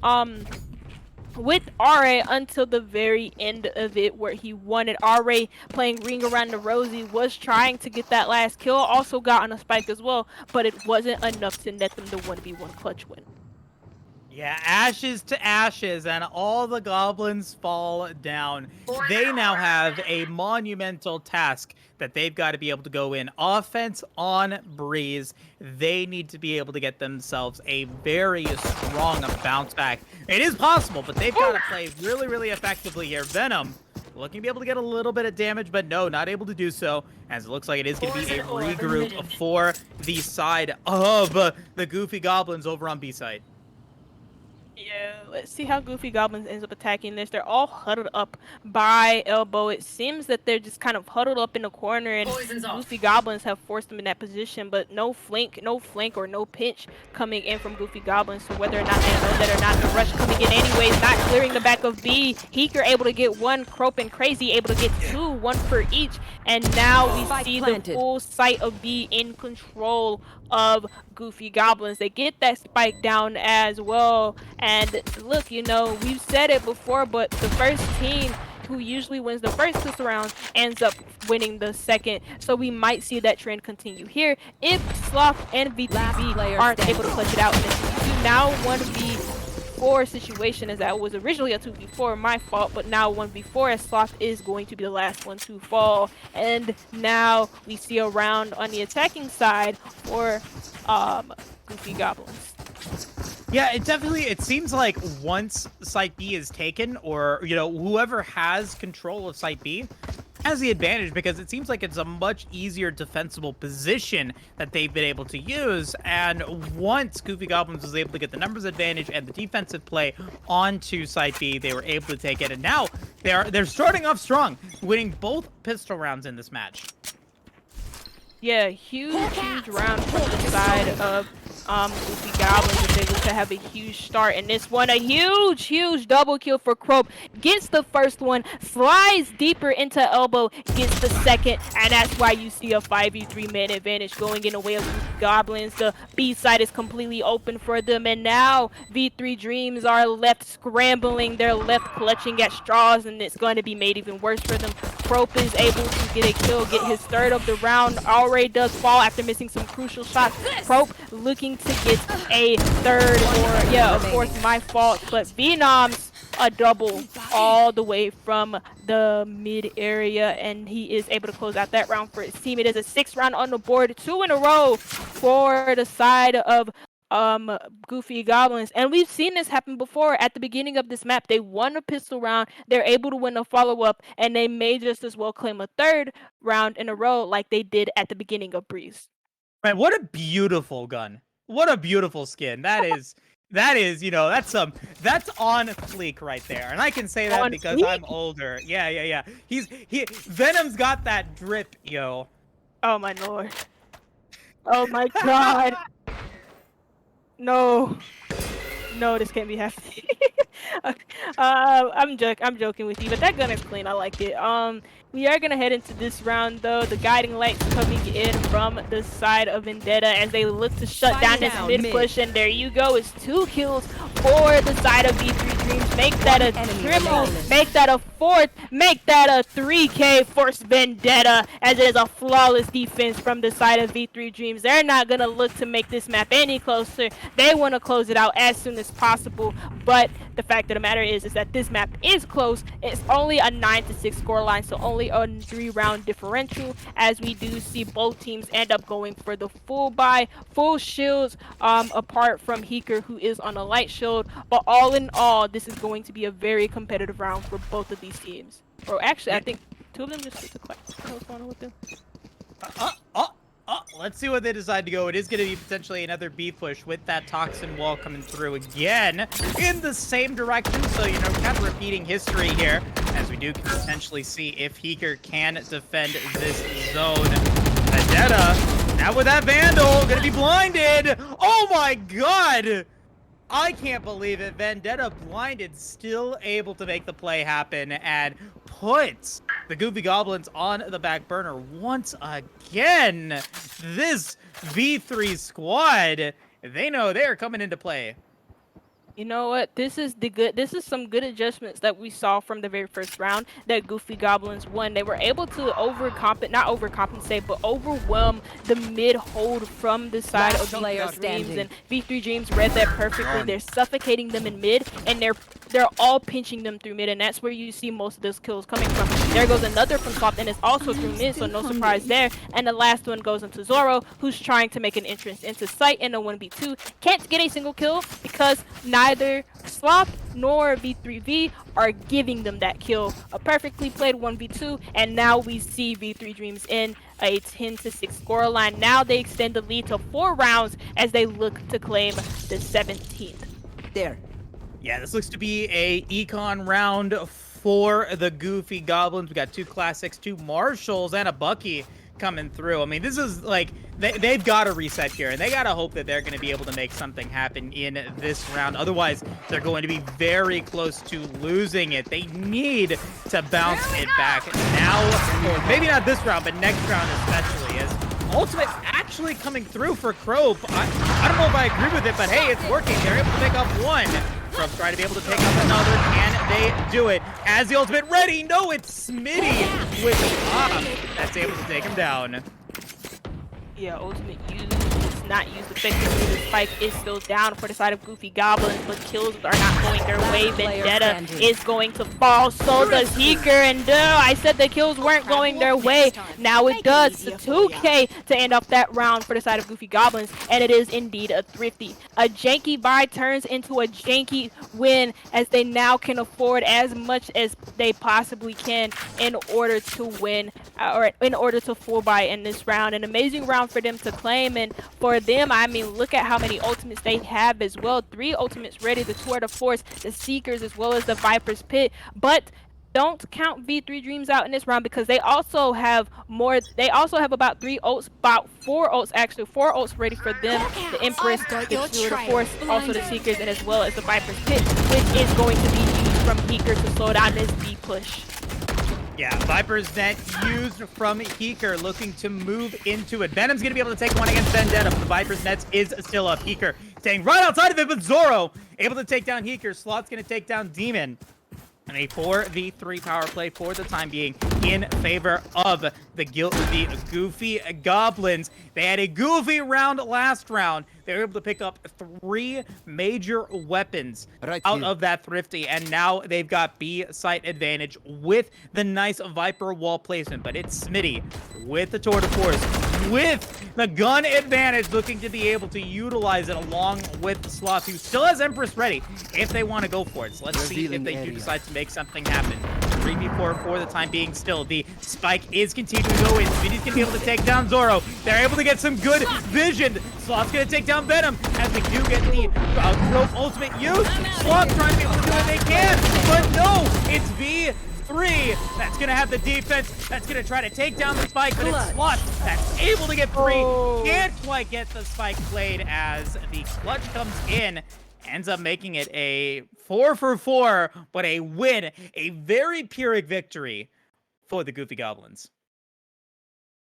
B: RA until the very end of it, where he won it. RA playing Ring Around the Rosie was trying to get that last kill. Also got on a spike as well, but it wasn't enough to net them the 1v1 clutch win.
C: Yeah, ashes to ashes, and all the goblins fall down. They now have a monumental task that they've got to be able to go in. Offense on Breeze. They need to be able to get themselves a very strong bounce back. It is possible, but they've got to play really effectively here. Venom looking to be able to get a little bit of damage, but no, not able to do so, as it looks like it is going to be a regroup for the side of the Goofy Goblins over on B side.
B: Yeah, let's see how Goofy Goblins ends up attacking this. They're all huddled up by elbow. It seems that they're just kind of huddled up in the corner, and Goofy Goblins have forced them in that position, but no flank or no pinch coming in from Goofy Goblins. So whether or not they know that or not, the rush coming in anyways, not clearing the back of B. Heeker able to get 1, Crope and Crazy able to get 2, 1 for each, and now we see the full site of B in control of Goofy Goblins. They get that spike down as well, and look, you know, we've said it before, but the first team who usually wins the first pistol round ends up winning the second, so we might see that trend continue here if Sloth and V3V aren't able to clutch it out in this 2v2. Now 1v4 situation, as that was originally a 2v4, my fault, but now 1v4 as Sloth is going to be the last one to fall. And now we see a round on the attacking side for Goofy Goblins.
C: Yeah, it seems like once Site B is taken, or, you know, whoever has control of Site B has the advantage, because it seems like it's a much easier defensible position that they've been able to use. And once Goofy Goblins was able to get the numbers advantage and the defensive play onto Site B, they were able to take it. And now they're starting off strong, winning both pistol rounds in this match.
B: Yeah, huge round from the side of Goofy Goblins. able to have a huge start in this one. A huge double kill for Crope. Gets the first one, slides deeper into elbow, gets the second, and that's why you see a 5v3 man advantage going in the way of Goblins. The B side is completely open for them, and now V3 Dreams are left scrambling. They're left clutching at straws, and it's going to be made even worse for them. Crope is able to get a kill, get his third of the round. Already does fall after missing some crucial shots. Crope looking to get a third, or yeah, of course, my fault. But Venoms a double all the way from the mid area, and he is able to close out that round for his team. It is a 6th round on the board, 2 in a row for the side of Goofy Goblins. And we've seen this happen before at the beginning of this map. They won a pistol round, they're able to win a follow-up, and they may just as well claim a 3rd round in a row like they did at the beginning of Breeze.
C: Man, what a beautiful gun. What a beautiful skin. That is, you know, that's on fleek right there. And I can say that
B: On
C: because
B: fleek?
C: I'm older. Yeah. Venom's got that drip, yo.
B: Oh my lord. Oh my god. No, this can't be happening. I'm joking with you, but that gun is clean. I like it. We are gonna head into this round though. The guiding lights coming in from the side of Vendetta as they look to shut down this mid push, and there you go. It's 2 kills for the side of V3 Dreams. Make that a triple, make that a 4th, make that a 3K for Vendetta, as it is a flawless defense from the side of V3 Dreams. They're not gonna look to make this map any closer. They want to close it out as soon as possible, but the fact of the matter is that this map is close. It's only a 9-6 scoreline, so only a 3-round differential, as we do see both teams end up going for the full buy, full shields, apart from Heeker, who is on a light shield. But all in all, this is going to be a very competitive round for both of these teams. Or actually, I think 2 of them just took the class. What's going on with them?
C: Let's see what they decide to go. It is going to be potentially another B push with that toxin wall coming through again in the same direction. So, you know, kind of repeating history here, as we do potentially see if Heeker can defend this zone. Vendetta, now with that Vandal, going to be blinded. Oh my god! I can't believe it. Vendetta blinded, still able to make the play happen and puts the Goofy Goblins on the back burner once again. This V3 squad, they know they're coming into play.
B: You know what? This is some good adjustments that we saw from the very first round that Goofy Goblins won. They were able to not overcompensate, but overwhelm the mid hold from the side of V3 Dreams. And V3 Dreams read that perfectly. They're suffocating them in mid, and they're all pinching them through mid, and that's where you see most of those kills coming from. There goes another from Soft, and it's also through mid, so no surprise there. And the last one goes into Zoro, who's trying to make an entrance into site in a 1v2. Can't get a single kill because neither Sloth nor V3V are giving them that kill. A perfectly played 1v2, and now we see V3 Dreams in a 10-6 scoreline. Now they extend the lead to 4 rounds as they look to claim the 17th.
D: There.
C: Yeah, this looks to be a econ round for the Goofy Goblins. We got 2 classics, 2 marshals, and a Bucky coming through. I mean, this is like they've got to reset here, and they got to hope that they're going to be able to make something happen in this round. Otherwise, they're going to be very close to losing it. They need to bounce it back now, or maybe not this round, but next round especially, as Ultimate actually coming through for Crope. I don't know if I agree with it, but hey, it's working. They're able to pick up 1. Crope's trying to be able to pick up another. Can they do it? As the ultimate ready? No, it's Smitty with that's able to take him down.
B: Yeah, ultimate is not used effectively. The spike is still down for the side of Goofy Goblins, but kills are not going their way. Vendetta is going to fall. So does Heeker, and I said the kills weren't going their way. Now it does. The 2K to end off that round for the side of Goofy Goblins, and it is indeed a thrifty. A janky buy turns into a janky win, as they now can afford as much as they possibly can in order to win, or in order to full buy in this round. An amazing round for them to claim, and for them, I mean, look at how many ultimates they have as well. 3 ultimates ready, the 2 are the 4s, the Seekers, as well as the Viper's Pit. But don't count V3 Dreams out in this round because they also have more. They also have about 3 ults, about 4 ults actually, 4 ults ready for them. The Empress, the Steward of Force, also the Seekers, and as well as the Viper's Pit, which is going to be used from Heeker to slow down this B push.
C: Yeah, Viper's net used from Heeker, looking to move into it. Venom's gonna be able to take one against Vendetta, but the Viper's net is still up. Heeker staying right outside of it, but Zoro able to take down Heeker. Sloth's gonna take down Demon. And a 4v3 power play for the time being in favor of the Goofy Goblins. They had a goofy round last round. They were able to pick up 3 major weapons out of that Thrifty, and now they've got B site advantage with the nice Viper wall placement. But it's Smitty with the Tour de Force, with the gun advantage, looking to be able to utilize it along with Sloth, who still has Empress ready if they want to go for it. So let's see if they do decide to make something happen. 3v4 for the time being still. The spike is continuing to go in. Smitty's going to be able to take down Zoro. They're able to get some good vision. Sloth's going to take down Venom as they do get the rope ultimate use. Sloth trying to be able to do what they can, but no, it's V3 that's going to have the defense, that's going to try to take down the spike, but it's Sloth that's able to get free. Can't quite get the spike played as the clutch comes in. Ends up making it a 4 for 4, but a win, a very Pyrrhic victory for the Goofy Goblins.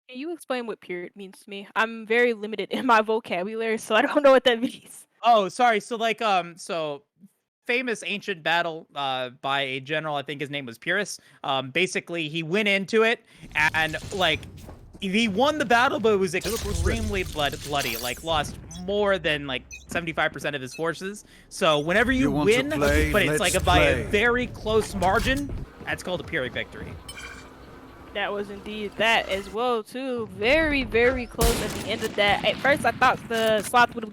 B: Can you explain what Pyrrhic means to me? I'm very limited in my vocabulary, so I don't know what that means.
C: Oh, sorry. So like, so famous ancient battle by a general, I think his name was Pyrrhus. Basically, he went into it and like he won the battle, but it was extremely bloody. Like lost more than like 75% of his forces. So whenever you win, but it's like by a very close margin, that's called a Pyrrhic victory.
B: That was indeed that as well too. Very, very close at the end of that. At first, I thought the Sloth would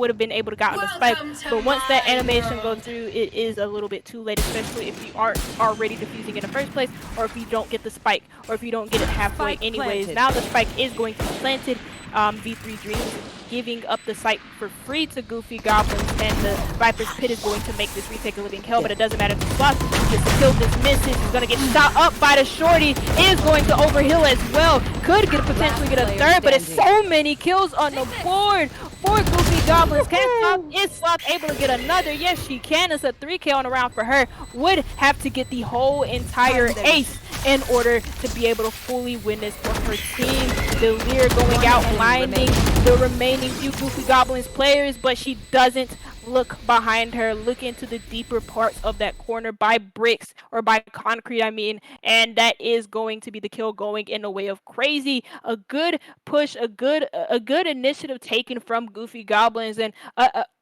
B: have been able to get on the spike, but once that animation goes through, it is a little bit too late, especially if you aren't already defusing in the first place, or if you don't get the spike, or if you don't get it halfway anyways. Now the spike is going to be planted. V3 Dreams giving up the site for free to Goofy Goblins, and the Viper's Pit is going to make this retake a living hell, but it doesn't matter to Sloth. He gets the kill, this misses, he's going to get shot up by the Shorty, is going to overheal as well, could potentially get a third, but it's so many kills on the board for Goofy Goblins. Is Sloth able to get another? Yes, she can. It's a 3K on the round for her. Would have to get the whole entire ace in order to be able to fully win this for her team. The Lear going out, blinding the remaining few Goofy Goblins players, but she doesn't look behind her, look into the deeper parts of that corner by bricks, or by concrete, I mean, and that is going to be the kill going in the way of Crazy. A good push, a good initiative taken from Goofy Goblins, and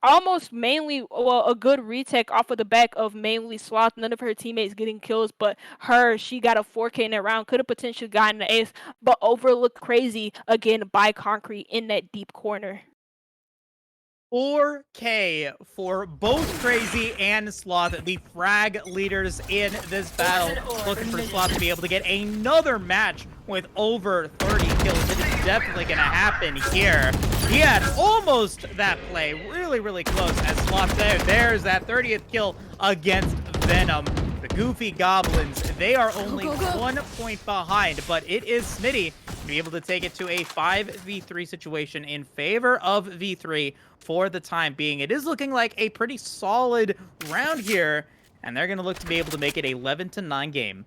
B: almost mainly, well, a good retake off of the back of mainly Sloth. None of her teammates getting kills, but she got a 4K in that round, could have potentially gotten the ace, but overlooked Crazy again by concrete in that deep corner.
C: 4K for both Crazy and Sloth, the frag leaders in this battle. Looking for Sloth to be able to get another match with over 30 kills. It is definitely going to happen here. He had almost that play, really, really close as Sloth there's that 30th kill against Venom. The Goofy Goblins, they are only 1 point behind, but it is Smitty to be able to take it to a 5v3 situation in favor of V3 for the time being. It is looking like a pretty solid round here, and they're going to look to be able to make it a 11-9 game.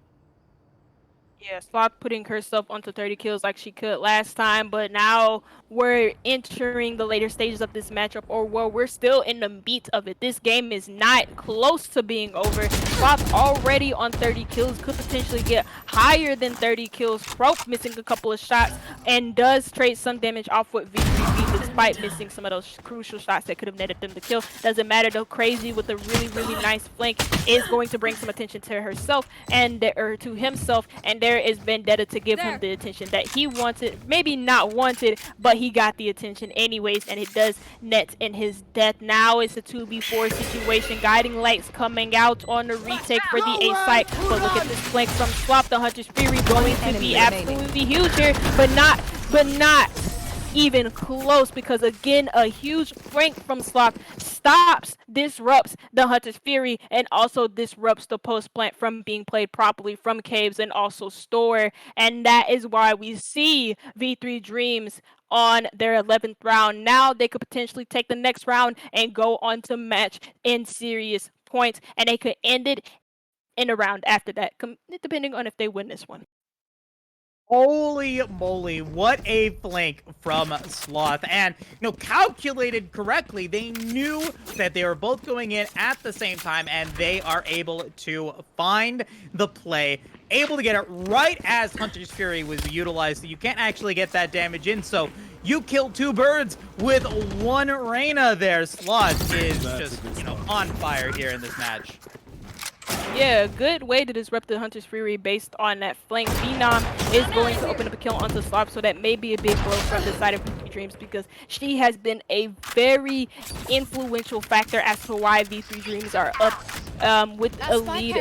B: Yeah, Sloth putting herself onto 30 kills like she could last time, but now we're entering the later stages of this matchup, or well, we're still in the meat of it. This game is not close to being over. Sloth already on 30 kills, could potentially get higher than 30 kills. Croak missing a couple of shots, and does trade some damage off with V3 despite missing some of those crucial shots that could have netted them the kill. Doesn't matter though, Crazy with a really, really nice flank is going to bring some attention to herself, and to himself, and there is Vendetta to give him the attention that he wanted, maybe not wanted, but he got the attention anyways, and it does net in his death. Now it's a 2v4 situation. Guiding Lights coming out on the retake for the A site, but look at this flank from Swap. The Hunter's Fury going to be absolutely huge here, but not even close because, again, a huge flank from Sloth stops, disrupts the Hunter's Fury, and also disrupts the post plant from being played properly from Caves and also Store. And that is why we see V3 Dreams on their 11th round. Now they could potentially take the next round and go on to match in serious points, and they could end it in a round after that, depending on if they win this one.
C: Holy moly, what a flank from Sloth. And, calculated correctly, they knew that they were both going in at the same time, and they are able to find the play, able to get it right as Hunter's Fury was utilized, so you can't actually get that damage in, so you kill two birds with one Reyna there. Sloth is just, on fire here in this match.
B: Yeah, good way to disrupt the Hunter's Fury based on that flank. Phenom is going to open up a kill onto Slop, so that may be a big blow from the side of V3 Dreams because she has been a very influential factor as to why V3 Dreams are up with a lead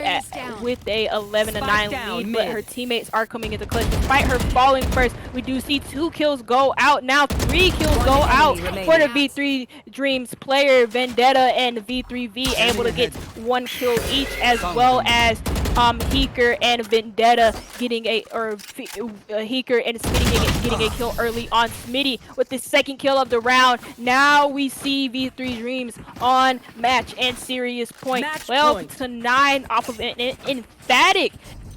B: with a 11-9 lead, but her teammates are coming into clutch. Despite her falling first, we do see 2 kills go out. Now 3 kills go out for the V3 Dreams player. Vendetta and V3V able to get 1 kill each, as well as Heeker and Vendetta getting Heeker and Smitty getting a kill early on Smitty with the 2nd kill of the round. Now we see V3 Dreams on match and serious point. 12-9 off of an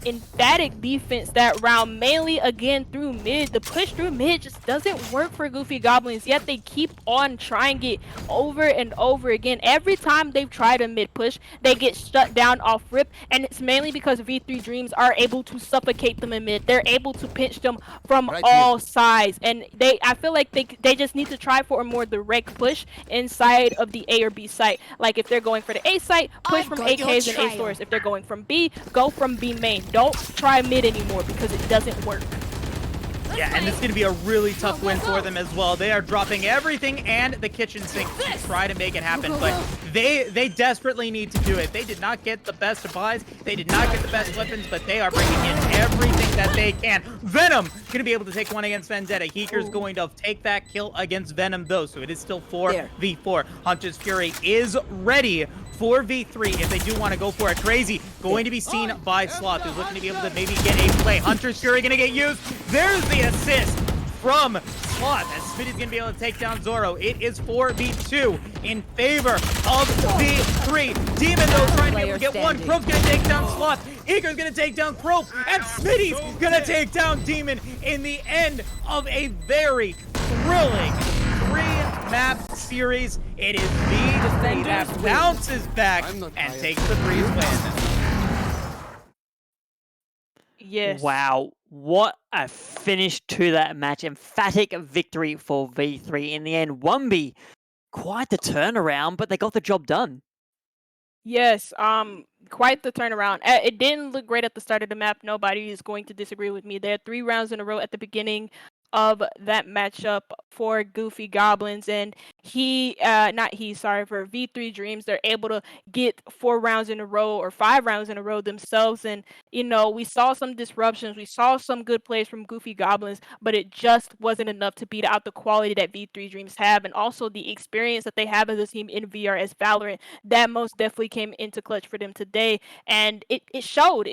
B: emphatic defense that round, mainly again through mid. The push through mid just doesn't work for Goofy Goblins, yet they keep on trying it over and over again. Every time they've tried a mid push, they get shut down off rip, and it's mainly because V3 Dreams are able to suffocate them in mid. They're able to pinch them from all sides, and I feel like they just need to try for a more direct push inside of the A or B site. Like if they're going for the A site, push from A caves and A stores. If they're going from B, go from B main. Don't try mid anymore because it doesn't work.
C: Yeah, and this is going to be a really tough win for them as well. They are dropping everything and the kitchen sink to try to make it happen, but they desperately need to do it. They did not get the best supplies, they did not get the best weapons, but they are bringing in everything that they can. Venom going to be able to take one against Vendetta. Heeker's going to take that kill against Venom though, so it is still 4v4. Hunter's Fury is ready for V3 if they do want to go for it. Crazy going to be seen by Sloth, who's looking to be able to maybe get a play. Hunter's Fury going to get used. There's the assist from Sloth, as Smitty's going to be able to take down Zoro. It is 4v2 in favor of V3. Demon, though, trying to be able to get one. Crope's going to take down Sloth. Eager's going to take down Crope. And Smitty's going to take down Demon in the end of a very thrilling 3-map series. It is V3 that bounces back and takes the freeze win.
B: Yes.
A: Wow, what a finish to that match. Emphatic victory for V3 in the end. 1B, quite the turnaround, but they got the job done.
B: Yes, quite the turnaround. It didn't look great at the start of the map. Nobody is going to disagree with me. They had 3 rounds in a row at the beginning of that matchup for Goofy Goblins, and for V3 Dreams, they're able to get 4 rounds in a row or 5 rounds in a row themselves. And we saw some disruptions, we saw some good plays from Goofy Goblins, but it just wasn't enough to beat out the quality that V3 Dreams have, and also the experience that they have as a team in VRS Valorant. That most definitely came into clutch for them today, and it showed.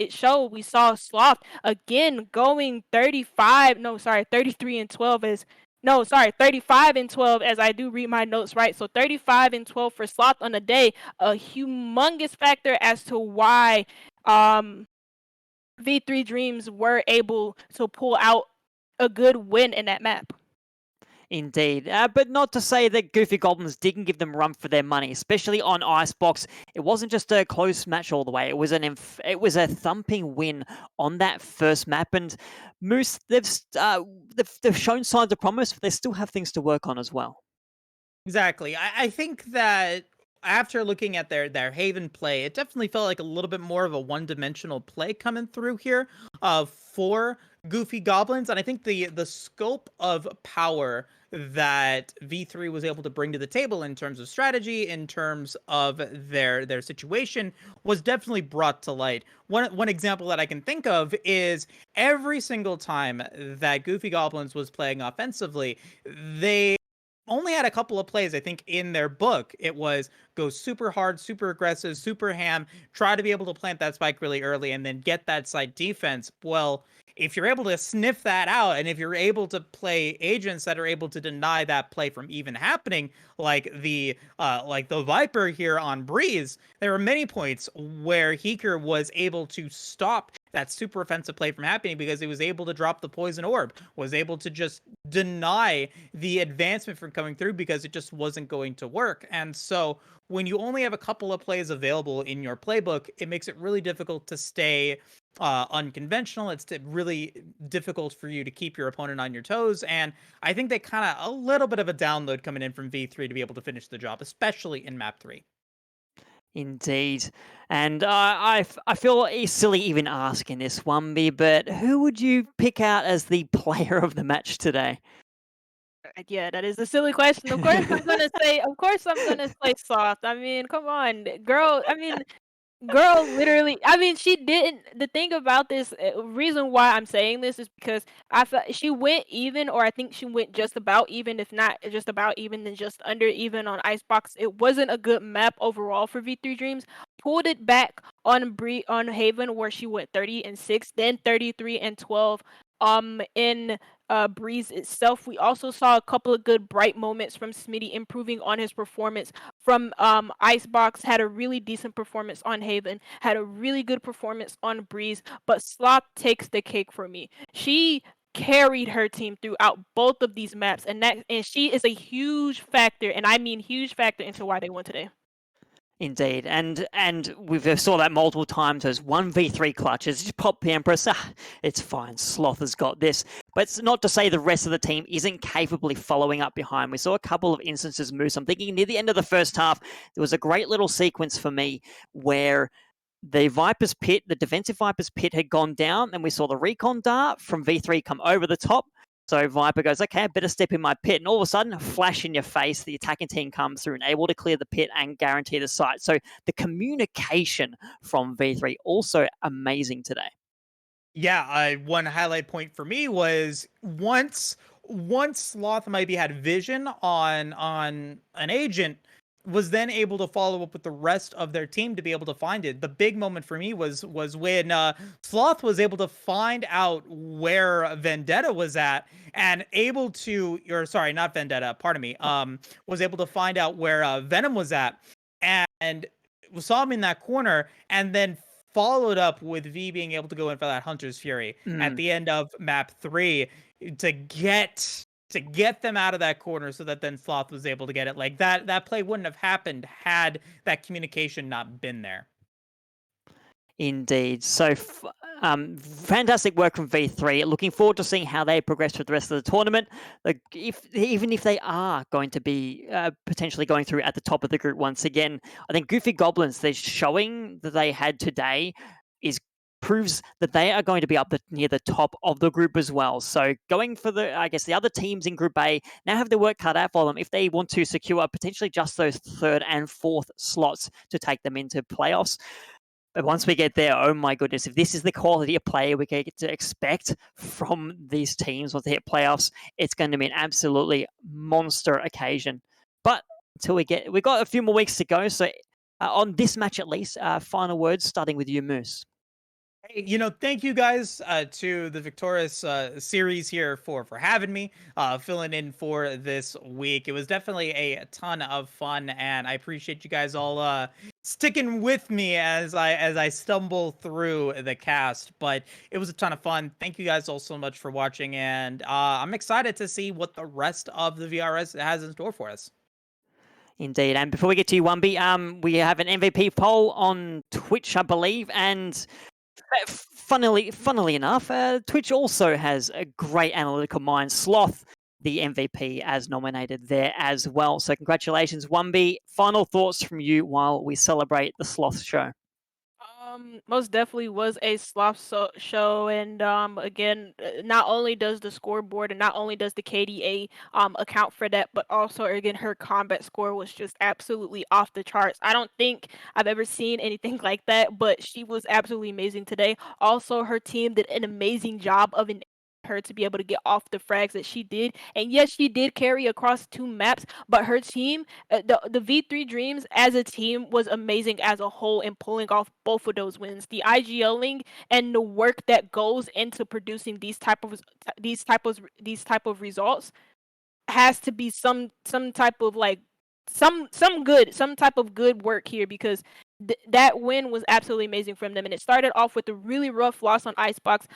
B: We saw Sloth again going 35-12 as I do read my notes right. So 35-12 for Sloth on the day. A humongous factor as to why V3 Dreams were able to pull out a good win in that map.
A: Indeed, but not to say that Goofy Goblins didn't give them run for their money, especially on Icebox. It wasn't just a close match all the way. It was a thumping win on that first map, and Moose, they've shown signs of promise, but they still have things to work on as well.
C: Exactly. I think that after looking at their Haven play, it definitely felt like a little bit more of a one-dimensional play coming through here for Goofy Goblins, and I think the scope of power that V3 was able to bring to the table in terms of strategy, in terms of their situation, was definitely brought to light. One example that I can think of is every single time that Goofy Goblins was playing offensively, they only had a couple of plays, I think, in their book. It was go super hard, super aggressive, super ham, try to be able to plant that spike really early, and then get that side defense. Well, if you're able to sniff that out, and if you're able to play agents that are able to deny that play from even happening, like the Viper here on Breeze, there were many points where Heeker was able to stop that super offensive play from happening because he was able to drop the poison orb, was able to just deny the advancement from coming through because it just wasn't going to work. And so when you only have a couple of plays available in your playbook, it makes it really difficult to stay unconventional. It's really difficult for you to keep your opponent on your toes. And I think they kind of a little bit of a download coming in from V3 to be able to finish the job, especially in map 3.
A: Indeed. And I feel it's silly even asking this, Wumby, but who would you pick out as the player of the match today?
B: Yeah, that is a silly question. Of course, I'm gonna say Soft. I mean, come on, girl. Girl, literally, she didn't. The thing about this, reason why I'm saying this is because I felt she went even, or I think she went just about even, if not just about even, then just under even on Icebox. It wasn't a good map overall for V3 Dreams. Pulled it back on on Haven, where she went 30-6, then 33-12. In Breeze itself, we also saw a couple of good bright moments from Smitty improving on his performance. From Icebox, had a really decent performance on Haven, had a really good performance on Breeze, but Sloth takes the cake for me. She carried her team throughout both of these maps, and she is a huge factor, and I mean huge factor, into why they won today.
A: Indeed, and we've saw that multiple times as 1v3 clutches. Just pop the Empress. It's fine. Sloth has got this. But it's not to say the rest of the team isn't capably following up behind. We saw a couple of instances, Moose. I'm thinking near the end of the first half, there was a great little sequence for me where the Viper's pit, the defensive Viper's pit had gone down, and we saw the recon dart from V3 come over the top. So Viper goes, okay, I better step in my pit. And all of a sudden, a flash in your face, the attacking team comes through and able to clear the pit and guarantee the site. So the communication from V3 also amazing today.
C: Yeah, one highlight point for me was once Sloth maybe had vision on an agent, was then able to follow up with the rest of their team to be able to find it. The big moment for me was when Sloth was able to find out where Vendetta was at and able to, or sorry, not Vendetta, pardon me, was able to find out where Venom was at and saw him in that corner, and then followed up with V being able to go in for that Hunter's Fury at the end of map 3 to get them out of that corner, so that then Sloth was able to get it. Like that play wouldn't have happened had that communication not been there.
A: Indeed. So fantastic work from V3. Looking forward to seeing how they progress through the rest of the tournament. Like, even if they are going to be potentially going through at the top of the group once again, I think Goofy Goblins, they're showing that they had today proves that they are going to be up near the top of the group as well. So going for the other teams in Group A now have their work cut out for them if they want to secure potentially just those 3rd and 4th slots to take them into playoffs. But once we get there, oh my goodness, if this is the quality of play we get to expect from these teams once they hit playoffs, it's going to be an absolutely monster occasion. But until we've got a few more weeks to go. So on this match at least, final words starting with you, Moose.
C: Hey, thank you guys to the Victoris series here for having me, filling in for this week. It was definitely a ton of fun, and I appreciate you guys all sticking with me as I stumble through the cast. But it was a ton of fun. Thank you guys all so much for watching, and I'm excited to see what the rest of the VRS has in store for us.
A: Indeed. And before we get to you, Wumby, we have an MVP poll on Twitch, I believe, and funnily enough, Twitch also has a great analytical mind. Sloth, the MVP, as nominated there as well. So congratulations, Wumby. Final thoughts from you while we celebrate the Sloth show.
B: Most definitely was a show, and again, not only does the scoreboard and not only does the KDA account for that, but also again her combat score was just absolutely off the charts. I don't think I've ever seen anything like that, but she was absolutely amazing today. Also, her team did an amazing job of her to be able to get off the frags that she did. And yes, she did carry across 2 maps, but her team, the V3 Dreams as a team was amazing as a whole in pulling off both of those wins. The IGLing and the work that goes into producing these type of results has to be some type of like some type of good work here, because that win was absolutely amazing from them, and it started off with a really rough loss on Icebox.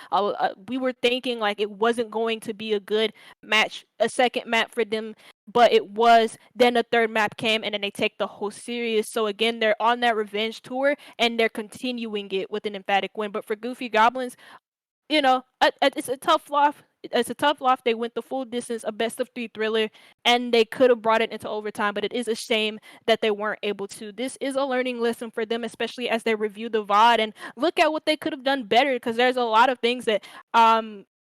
B: We were thinking like it wasn't going to be a good match, a second map for them, but it was. Then a third map came, and then they take the whole series. So again, they're on that revenge tour, and they're continuing it with an emphatic win. But for Goofy Goblins, you know, it's a tough loss. It's a tough loss. They went the full distance, a best of 3 thriller, and they could have brought it into overtime, but it is a shame that they weren't able to. This is a learning lesson for them, especially as they review the VOD and look at what they could have done better, because there's a lot of things that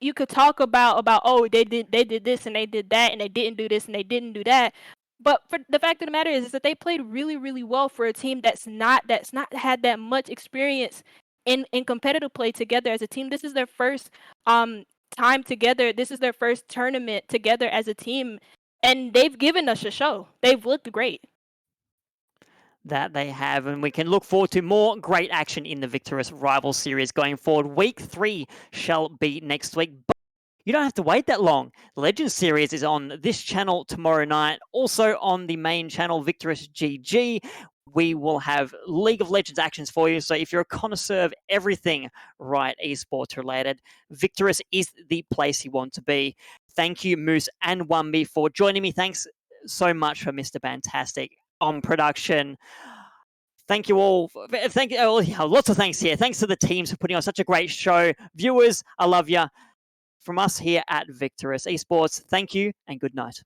B: you could talk about oh, they did this and they did that and they didn't do this and they didn't do that. But for the fact of the matter is that they played really, really well for a team that's not had that much experience in competitive play together as a team. This is their first time together. This is their first tournament together as a team, and they've given us a show. They've looked great.
A: That they have, and we can look forward to more great action in the Victoris Rival Series going forward. Week 3 shall be next week, but you don't have to wait that long. The Legends Series is on this channel tomorrow night, also on the main channel, Victoris GG. We will have League of Legends actions for you. So if you're a connoisseur of everything Riot esports related, Victoris is the place you want to be. Thank you, Moose and Wumby, for joining me. Thanks so much for Mr. Fantastic on production. Thank you all. Thank you. Lots of thanks here. Thanks to the teams for putting on such a great show. Viewers, I love you. From us here at Victoris Esports, thank you and good night.